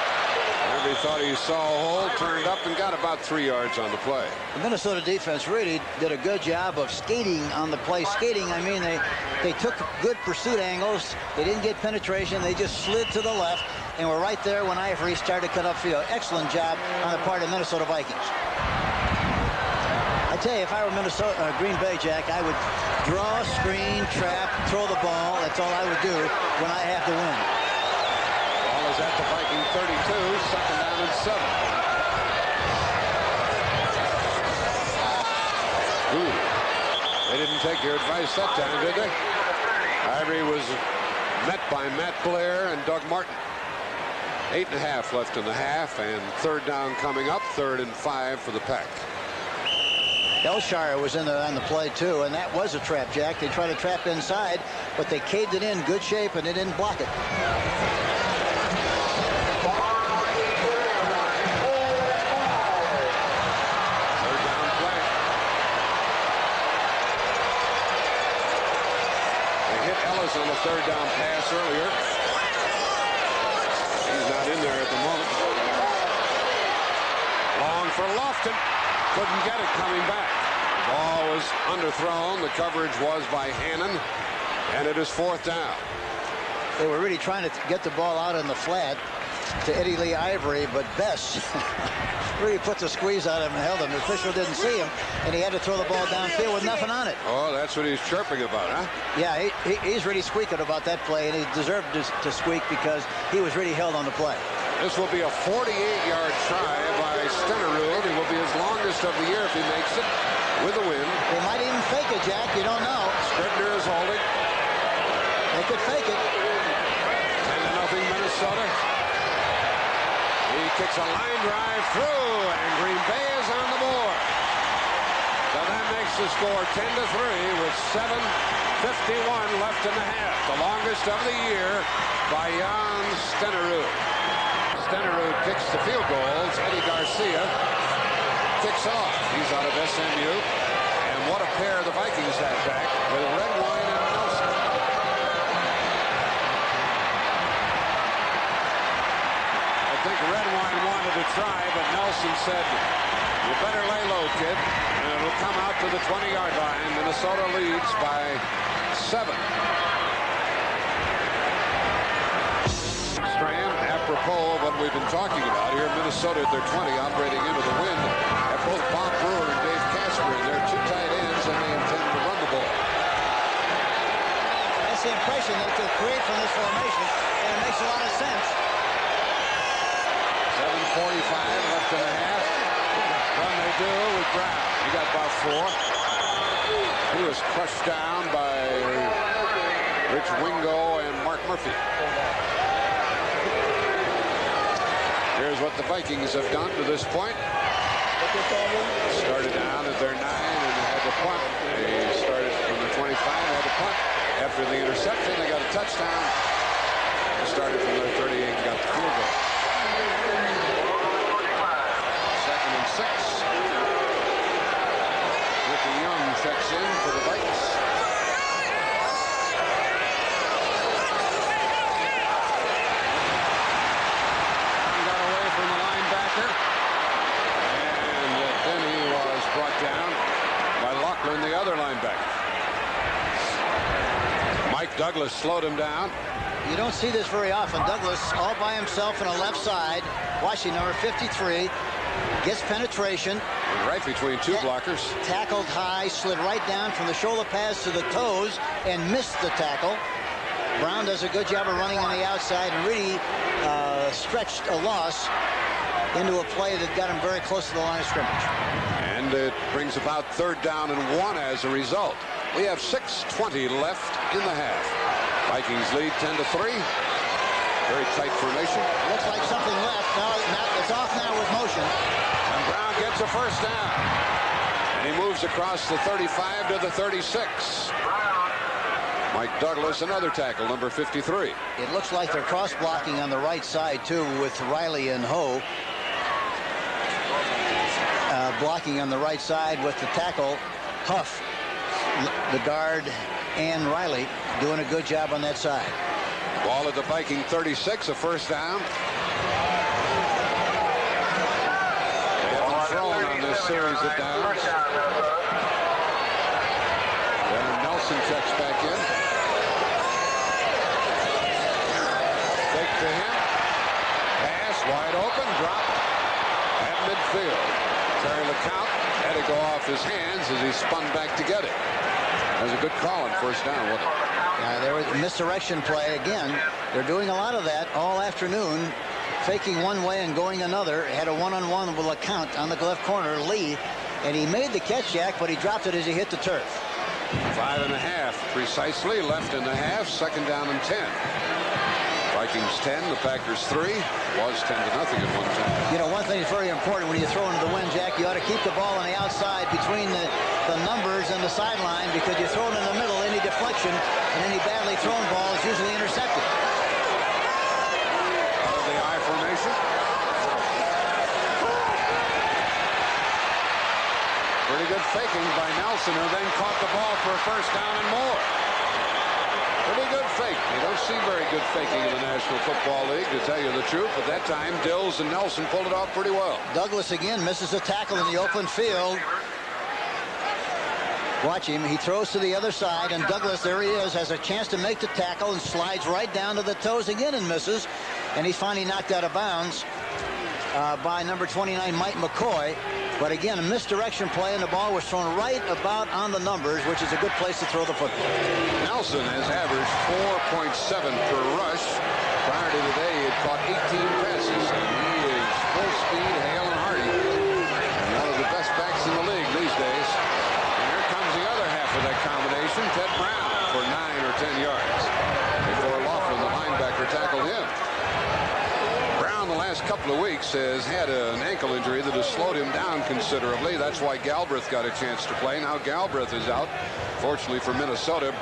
Ivory thought he saw a hole, turned up, and got about 3 yards on the play. The Minnesota defense really did a good job of skating on the play. Skating, I mean, they took good pursuit angles. They didn't get penetration. They just slid to the left and were right there when Ivory started to cut upfield. Excellent job on the part of Minnesota Vikings. I tell you, if I were Green Bay, Jack, I would draw, screen, trap, throw the ball. That's all I would do when I have to win. Ball is at the Viking 32, second down and 7. Ooh, they didn't take your advice that time, did they? Ivory was met by Matt Blair and Doug Martin. 8.5 left in the half, and third down coming up, 3rd and 5 for the Pack. Elshire was on the play too, and that was a trap, Jack. They tried to trap inside, but they caved it in good shape, and they didn't block it. Third down play. They hit Ellis on the third down pass earlier. He's not in there at the moment. Long for Lofton. Couldn't get it coming back. The ball was underthrown. The coverage was by Hannon, and it is 4th down. They were really trying to get the ball out in the flat to Eddie Lee Ivory, but Bess really put the squeeze out of him and held him. The official didn't see him, and he had to throw the ball downfield with nothing on it. Oh, that's what he's chirping about, huh? Yeah, he's really squeaking about that play, and he deserved to squeak because he was really held on the play. This will be a 48-yard try by Stenerud. It will be his longest of the year if he makes it with a win. They might even fake it, Jack. You don't know. Scribner is holding. They could fake it. 10-0 Minnesota. He kicks a line drive through, and Green Bay is on the board. So that makes the score 10-3 with 7:51 left in the half. The longest of the year by Jan Stenerud. Stenerud kicks the field goals. Eddie Garcia kicks off. He's out of SMU. And what a pair the Vikings had back with Redwine and Nelson. I think Redwine wanted to try, but Nelson said, "You better lay low, kid." And it'll come out to the 20-yard line. Minnesota leads by 7. Strand, apropos of what we've been talking about here, Minnesota at their 20, operating into the wind. Have both Bob Brewer and Dave Casper in their 2 tight ends, and they intend to run the ball. That's the impression that they create from this formation, and it makes a lot of sense. 7:45 left in the half. Run they do with Brown. He got about 4. He was crushed down by Rich Wingo and Mark Murphy. Here's what the Vikings have done to this point. Started down at their 9 and had the punt. They started from the 25, had the punt. After the interception, they got a touchdown. They started from their 38 and got the field goal. 2nd and 6. Ricky Young checks in for the Vikings. The other linebacker. Mike Douglas slowed him down. You don't see this very often. Douglas all by himself on the left side. Watching number 53. Gets penetration. Right between 2 blockers. Tackled high, slid right down from the shoulder pads to the toes and missed the tackle. Brown does a good job of running on the outside and really stretched a loss into a play that got him very close to the line of scrimmage. And it brings about 3rd down and 1 as a result. We have 6:20 left in the half. Vikings lead 10-3. Very tight formation. Looks like something left. Now it's off now with motion. And Brown gets a 1st down. And he moves across the 35 to the 36. Mike Douglas, another tackle, number 53. It looks like they're cross blocking on the right side too with Riley and Ho. Blocking on the right side with the tackle, Huff, the guard, and Riley doing a good job on that side. Ball at the Viking 36, a 1st down. They haven't thrown on this series of downs. Then Nelson checks back in. Fake to him. Pass wide open, drop at midfield. Terry LeCount had to go off his hands as he spun back to get it. That was a good call on 1st down, wasn't it? Yeah, there was a misdirection play again. They're doing a lot of that all afternoon, faking one way and going another. Had a one-on-one with LeCount on the left corner, Lee, and he made the catch, Jack, but he dropped it as he hit the turf. 5.5 precisely left in the half. 2nd down and 10. Vikings 10, the Packers 3. Was 10-0 at one time. You know, one thing is very important when you throw into the wind, Jack. You ought to keep the ball on the outside between the numbers and the sideline, because you throw it in the middle, any deflection and any badly thrown ball is usually intercepted. Out of the I formation. Pretty good faking by Nelson, who then caught the ball for a 1st down and more. Pretty good fake. You don't see very good faking in the National Football League, to tell you the truth. But that time, Dills and Nelson pulled it off pretty well. Douglas again misses a tackle in the open field. Watch him. He throws to the other side, and Douglas, there he is, has a chance to make the tackle and slides right down to the toes again and misses. And he's finally knocked out of bounds by number 29, Mike McCoy. But again, a misdirection play, and the ball was thrown right about on the numbers, which is a good place to throw the football. Nelson has averaged 4.7 per rush. Prior to today, he had caught 18 passes, and he is full speed, hale and hearty, and one of the best backs in the league these days. And here comes the other half of that combination, Ted Brown, for 9 or 10 yards. Before Laughlin, the linebacker, tackled him. Brown, the last couple couple of weeks has had an ankle injury that has slowed him down considerably. That's why Galbraith got a chance to play. Now Galbraith is out. Fortunately for Minnesota,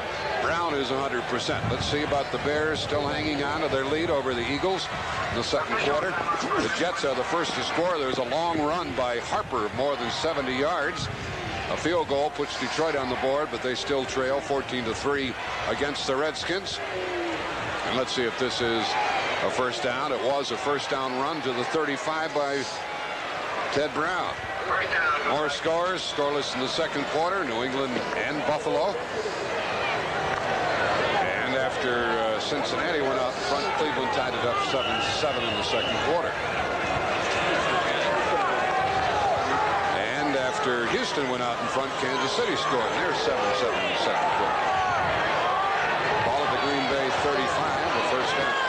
Brown is 100%. Let's see about the Bears still hanging on to their lead over the Eagles in the second quarter. The Jets are the first to score. There's a long run by Harper of more than 70 yards. A field goal puts Detroit on the board, but they still trail 14-3 against the Redskins. And let's see if this is a first down. It was a first down run to the 35 by Ted Brown. More scores, scoreless in the second quarter, New England and Buffalo. And after Cincinnati went out in front, Cleveland tied it up 7-7 in the second quarter. And after Houston went out in front, Kansas City scored. And they're 7-7 in the second quarter. Ball at the Green Bay 35, the first down.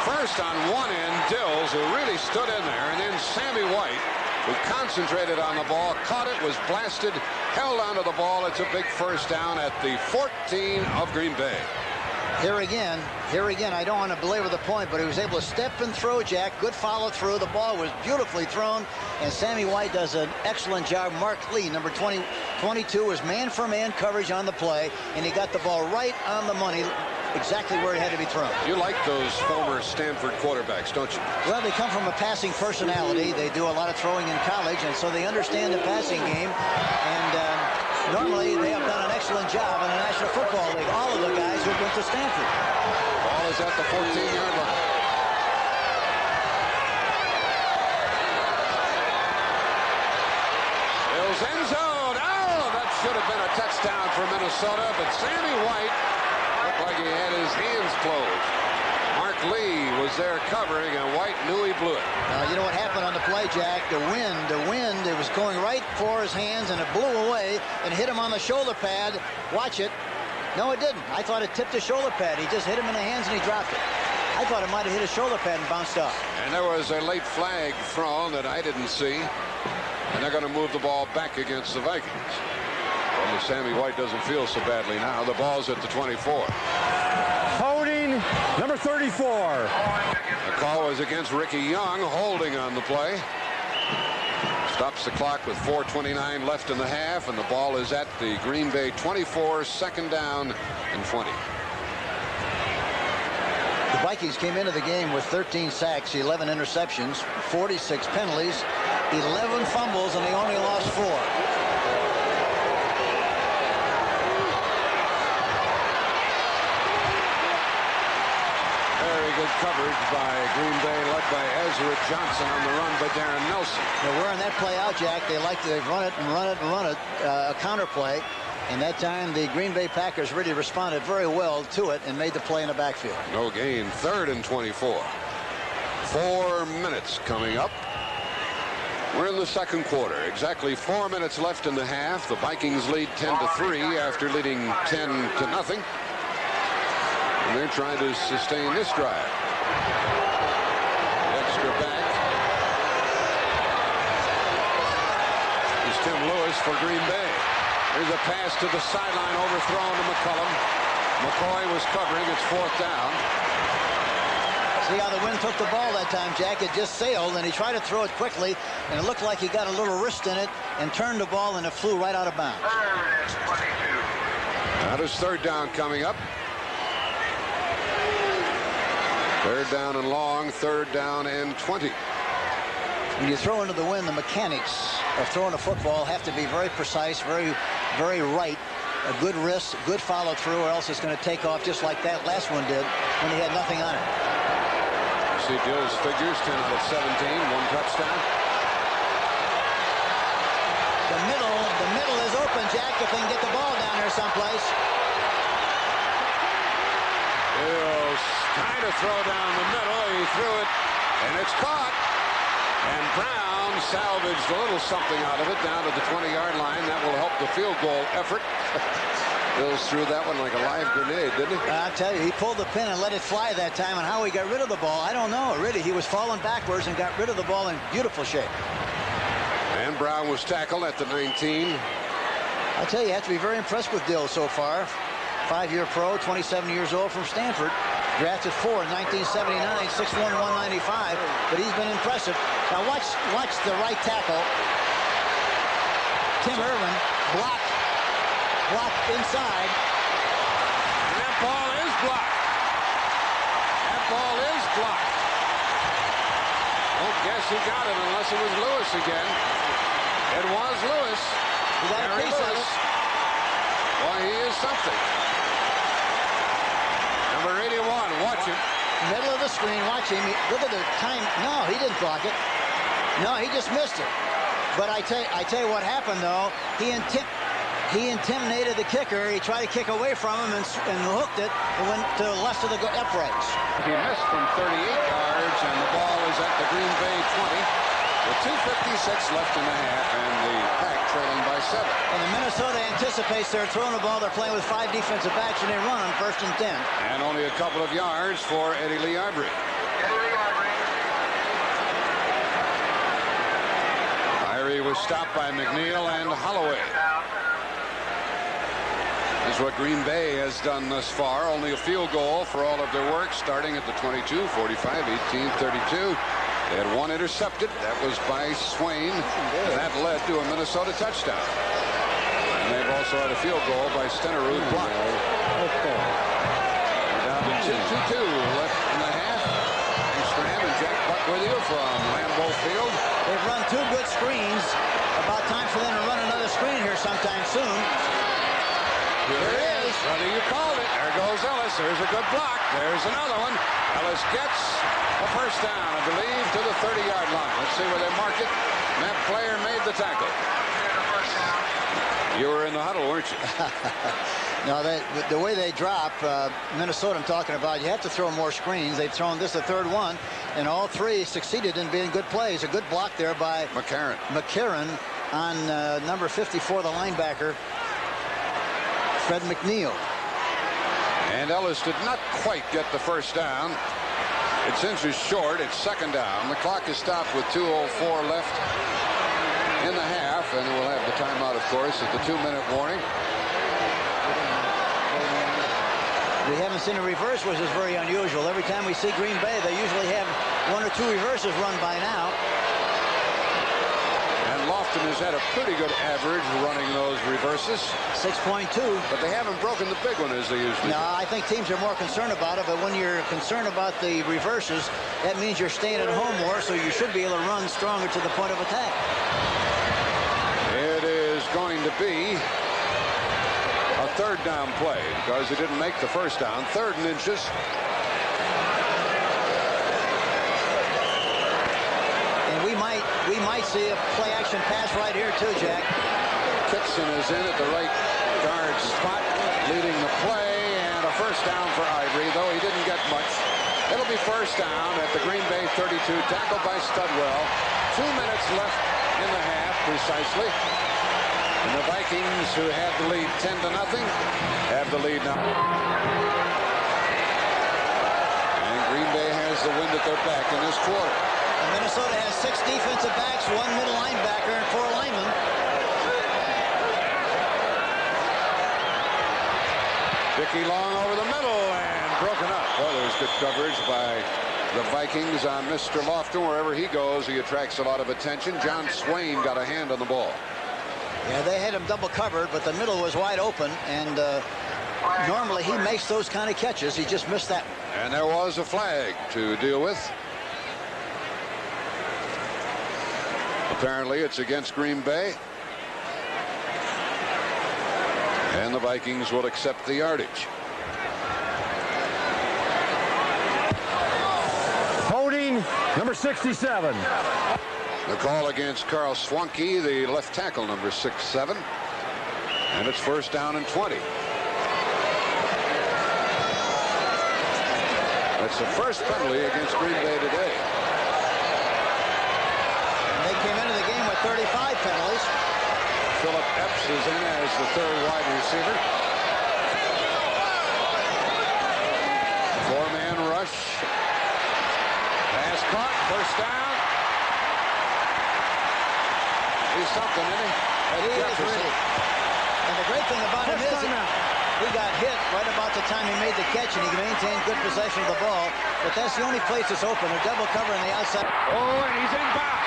First on one end, Dills, who really stood in there, and then Sammy White, who concentrated on the ball, caught it, was blasted, held onto the ball. It's a big first down at the 14 of Green Bay. Here again, I don't want to belabor the point, but he was able to step and throw, Jack. Good follow through. The ball was beautifully thrown, and Sammy White does an excellent job. Mark Lee, number 22, was man-for-man coverage on the play, and he got the ball right on the money, exactly where it had to be thrown. You like those former Stanford quarterbacks, don't you? Well, they come from a passing personality. They do a lot of throwing in college, and so they understand the passing game. And normally, they have done an excellent job in the National Football League. All of the guys who went to Stanford. Ball is at the 14-yard line. Bill's end zone. Oh, that should have been a touchdown for Minnesota, but Sammy White looked like he had his hands closed. Mark Lee was there covering, and White knew he blew it. You know what happened on the play, Jack? The wind, it was going right for his hands, and it blew away and hit him on the shoulder pad. Watch it. No, it didn't. I thought it tipped his shoulder pad. He just hit him in the hands, and he dropped it. I thought it might have hit his shoulder pad and bounced off. And there was a late flag thrown that I didn't see, and they're going to move the ball back against the Vikings. Well, Sammy White doesn't feel so badly now. The ball's at the 24. Holding, number 34. The call was against Ricky Young, holding on the play. Stops the clock with 4:29 left in the half, and the ball is at the Green Bay 24, second down and 20. The Vikings came into the game with 13 sacks, 11 interceptions, 46 penalties, 11 fumbles, and they only lost 4. Good coverage by Green Bay, led by Ezra Johnson on the run by Darren Nelson. They're wearing that play out, Jack. They run it and run it and run it, a counter play. And that time, the Green Bay Packers really responded very well to it and made the play in the backfield. No gain, 3rd and 24. 4 minutes coming up. We're in the second quarter. Exactly 4 minutes left in the half. The Vikings lead 10-3 after leading 10-0. And they're trying to sustain this drive. Extra back is Tim Lewis for Green Bay. There's a pass to the sideline, overthrown to McCullum. McCoy was covering. It's 4th down. See how the wind took the ball that time, Jack? It just sailed, and he tried to throw it quickly, and it looked like he got a little wrist in it and turned the ball, and it flew right out of bounds. That is 3rd down coming up. 3rd down and long, 3rd down and 20. When you throw into the wind, the mechanics of throwing a football have to be very precise, very, very right. A good wrist, good follow through, or else it's going to take off just like that last one did when he had nothing on it. You see Dill's figures, 10 out of 17, 1 touchdown. The middle is open, Jack, if they can get the ball down there someplace. Bill's trying to throw down the middle. He threw it, and it's caught. And Brown salvaged a little something out of it down to the 20-yard line. That will help the field goal effort. Bills threw that one like a live grenade, didn't he? I'll tell you, he pulled the pin and let it fly that time, and how he got rid of the ball, I don't know. Really, he was falling backwards and got rid of the ball in beautiful shape. And Brown was tackled at the 19. I tell you have to be very impressed with Dill so far. 5-year pro, 27 years old from Stanford. Drafted 4 in 1979, 6'1", 195. But he's been impressive. Now watch the right tackle. Tim Irvin blocked inside. And that ball is blocked. That ball is blocked. Don't guess who got it unless it was Lewis again. It was Lewis. He got a piece of it. Boy, he is something. Number 81, watch him. Middle of the screen, watch him. Look at the time. No, he didn't block it. No, he just missed it. But I tell you what happened, though. He intimidated the kicker. He tried to kick away from him and hooked it and went to the left of the uprights. He missed from 38 yards, and the ball is at the Green Bay 20. With 2:56 left in the half, and the Pack trailing by 7. And the Minnesota anticipates they're throwing the ball. They're playing with 5 defensive backs, and they run on 1st and 10. And only a couple of yards for Eddie Lee Ivory. Ivory was stopped by McNeil and Holloway. This is what Green Bay has done thus far. Only a field goal for all of their work, starting at the 22, 45, 18, 32. They had one intercepted. That was by Swain. And that led to a Minnesota touchdown. And they've also had a field goal by Stenerud blocked. Down to 2-2 left in the half. Strand and Jack Buck with you from Lambeau Field. They've run 2 good screens. About time for them to run another screen here sometime soon. Here it is. Well, you called it. There goes Ellis. There's a good block. There's another one. Ellis gets a first down, I believe, to the 30-yard line. Let's see where they mark it. And that player made the tackle. You were in the huddle, weren't you? No, the way they drop, Minnesota I'm talking about, you have to throw more screens. They've thrown this the 3rd one, and all 3 succeeded in being good plays. A good block there by McCarron on number 54, the linebacker, Fred McNeil. And Ellis did not quite get the first down. It's inches short. It's 2nd down. The clock is stopped with 2:04 left in the half, and we'll have the timeout, of course, at the 2-minute warning. We haven't seen a reverse, which is very unusual. Every time we see Green Bay, they usually have 1 or 2 reverses run by now. And Lofton has had a pretty good average running those reverses. 6.2. But they haven't broken the big one as they usually do. No, I think teams are more concerned about it, but when you're concerned about the reverses, that means you're staying at home more, so you should be able to run stronger to the point of attack. It is going to be a 3rd down play because he didn't make the first down. 3rd and inches. And we might see a play action pass right here too, Jack. Kitson is in at the right guard spot, leading the play, and a first down for Ivory, though he didn't get much. It'll be first down at the Green Bay 32, tackled by Studwell. 2 minutes left in the half, precisely. And the Vikings, who had the lead 10-0, have the lead now. And Green Bay has the wind at their back in this quarter. And Minnesota has 6 defensive backs, 1 middle linebacker, and 4 linemen. Dickey long over the middle and broken up. Well, there's good coverage by the Vikings on Mr. Lofton. Wherever he goes, he attracts a lot of attention. John Swain got a hand on the ball. Yeah, they had him double covered, but the middle was wide open, and normally he makes those kind of catches. He just missed that one. And there was a flag to deal with. Apparently, it's against Green Bay. And the Vikings will accept the yardage. Holding, number 67. The call against Carl Swanke, the left tackle, number 6'7". And it's first down and 20. That's the first penalty against Green Bay today. And they came into the game with 35 penalties. Philip Epps is in as the 3rd wide receiver. 4-man rush. Pass caught, first down. He's something, isn't he? He is really. And the great thing about him is he got hit right about the time he made the catch, and he maintained good possession of the ball. But that's the only place that's open. A double cover on the outside. Oh, and he's inbound.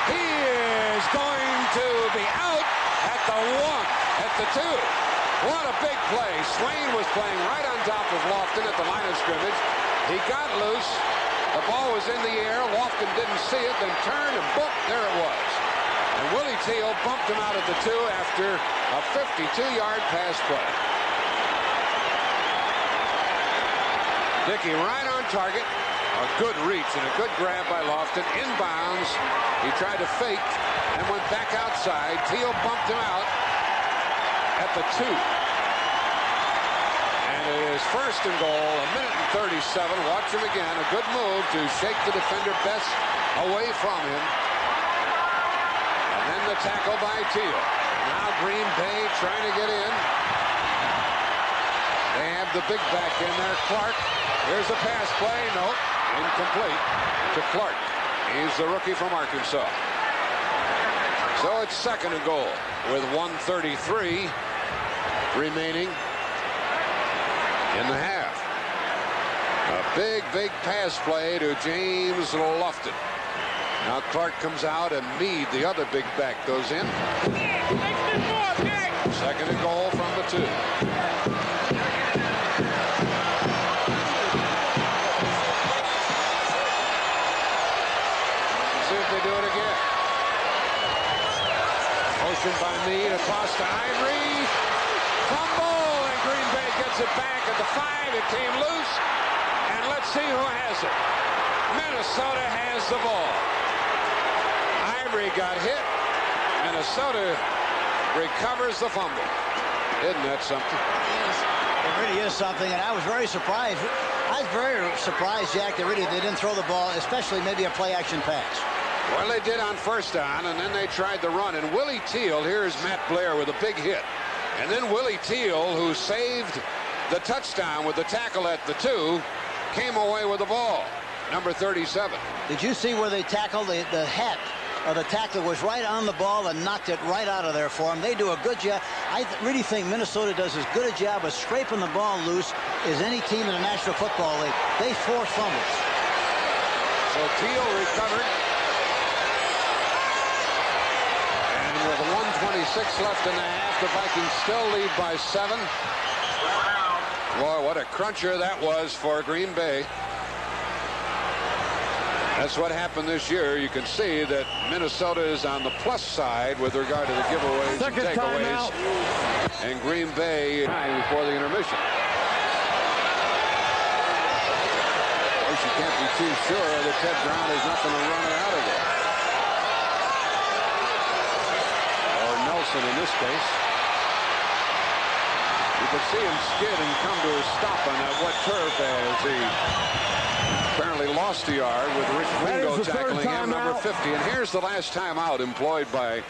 He is going to be out at the 1, at the 2. What a big play. Swain was playing right on top of Lofton at the line of scrimmage. He got loose. The ball was in the air. Lofton didn't see it, then turned and boop, there it was. And Willie Teal bumped him out at the 2 after a 52-yard pass play. Dickey right on target. A good reach and a good grab by Lofton. Inbounds. He tried to fake and went back outside. Teal bumped him out at the 2. And it is first and goal, a minute and 37. Watch him again. A good move to shake the defender Best away from him. And then the tackle by Teal. Now Green Bay trying to get in. They have the big back in there, Clark. Here's a pass play. Nope. Incomplete to Clark. He's the rookie from Arkansas. So it's second and goal with 1:33 remaining in the half. A big pass play to James Lofton. Now Clark comes out and Meade, the other big back, goes in. Second and goal from the 2. Do it again. Motion by Meade, a toss to Ivory. Fumble, and Green Bay gets it back at the 5. It came loose, and let's see who has it. Minnesota has the ball. Ivory got hit. Minnesota recovers the fumble. Isn't that something? It really is something, and I was very surprised. I was very surprised, Jack, that really they didn't throw the ball, especially maybe a play-action pass. Well, they did on first down, and then they tried to run. And Willie Teal, here's Matt Blair with a big hit. And then Willie Teal, who saved the touchdown with the tackle at the 2, came away with the ball. Number 37. Did you see where they tackled the hat? Or the tackle was right on the ball and knocked it right out of there for them. They do a good job. I really think Minnesota does as good a job of scraping the ball loose as any team in the National Football League. They force fumbles. So Teal recovered. And with 1:26 left in the half, the Vikings still lead by 7. Boy, what a cruncher that was for Green Bay. That's what happened this year. You can see that Minnesota is on the plus side with regard to the giveaways and takeaways. And Green Bay before the intermission. Of course, you can't be too sure that Ted Brown is not going to run it out of there. Or Nelson in this case. You can see him skid and come to a stop on that wet turf as he apparently lost a yard with Rich Wingo tackling him, number 50. And here's the last timeout employed by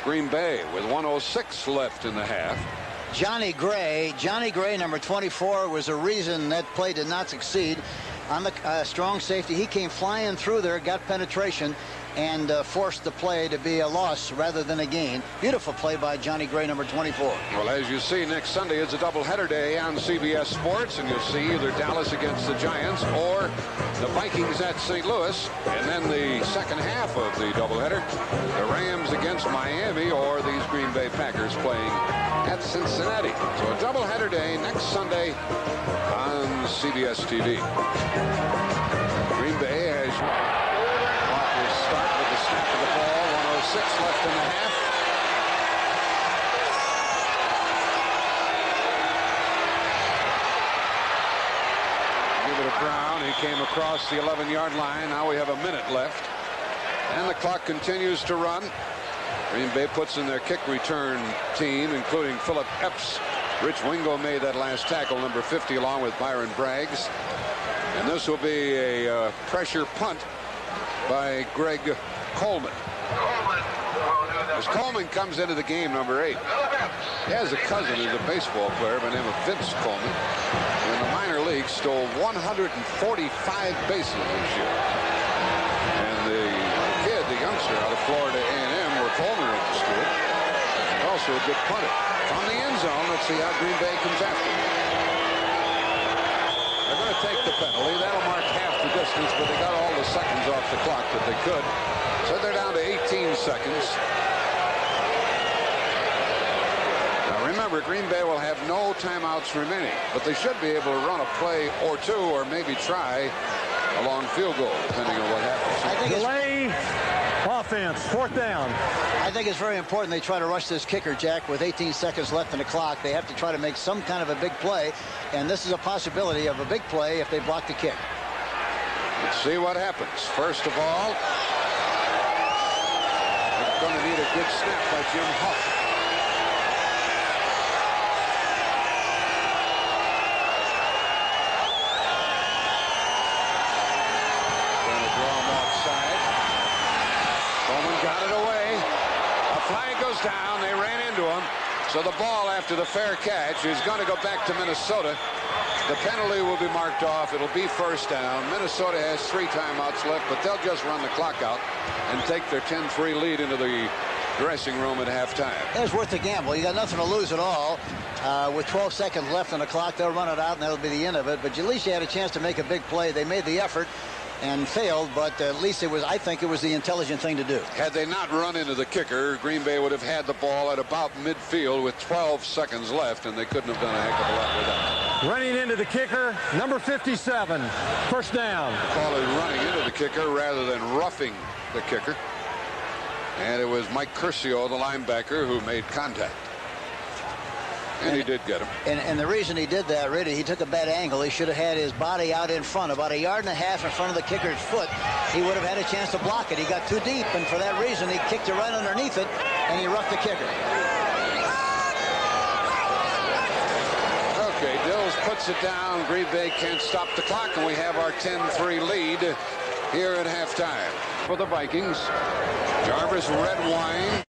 Green Bay with 1:06 left in the half. Johnny Gray, number 24, was a reason that play did not succeed. On the strong safety, he came flying through there, got penetration, and forced the play to be a loss rather than a gain. Beautiful play by Johnny Gray, number 24. Well, as you see, next Sunday is a doubleheader day on CBS Sports, and you'll see either Dallas against the Giants or the Vikings at St. Louis. And then the second half of the doubleheader, the Rams against Miami or these Green Bay Packers playing at Cincinnati. So a doubleheader day next Sunday on CBS TV. Green Bay has start with the snap of the ball. 1:06 left in the half. Give it to Brown. He came across the 11-yard line. Now we have a minute left. And the clock continues to run. Green Bay puts in their kick return team, including Philip Epps. Rich Wingo made that last tackle, number 50, along with Byron Braggs. And this will be a pressure punt by Greg Coleman. As Coleman comes into the game, number 8. He has a cousin who's a baseball player by the name of Vince Coleman. In the minor league, stole 145 bases this year. And the kid, the youngster out of Florida A&M, worked Coleman went to steal it. Also a good punter. From the end zone, let's see how Green Bay comes after it. They're going to take the penalty. That'll mark half the distance, but they got all the seconds off the clock that they could. So they're down to 18 seconds. Now remember, Green Bay will have no timeouts remaining, but they should be able to run a play or two, or maybe try a long field goal, depending on what happens. Delay offense, 4th down. I think it's very important they try to rush this kicker, Jack, with 18 seconds left in the clock. They have to try to make some kind of a big play, and this is a possibility of a big play if they block the kick. Let's see what happens. First of all, they're going to need a good snap by Jim Huff. Going to draw him offside. Bowman got it away. A flag goes down. They ran into him. So the ball after the fair catch is going to go back to Minnesota. The penalty will be marked off. It'll be 1st down. Minnesota has 3 timeouts left, but they'll just run the clock out and take their 10-3 lead into the dressing room at halftime. It's worth the gamble. You got nothing to lose at all. With 12 seconds left on the clock, they'll run it out, and that'll be the end of it. But at least you had a chance to make a big play. They made the effort and failed, but at least it was, I think it was the intelligent thing to do. Had they not run into the kicker, Green Bay would have had the ball at about midfield with 12 seconds left, and they couldn't have done a heck of a lot with that. Running into the kicker, number 57, 1st down. Call it running into the kicker rather than roughing the kicker. And it was Mike Curcio, the linebacker, who made contact. And he did get him. And the reason he did that, really, he took a bad angle. He should have had his body out in front, about 1.5 yards in front of the kicker's foot. He would have had a chance to block it. He got too deep, and for that reason, he kicked it right underneath it, and he roughed the kicker. Okay, Dills puts it down. Green Bay can't stop the clock, and we have our 10-3 lead here at halftime. For the Vikings, Jarvis red wine.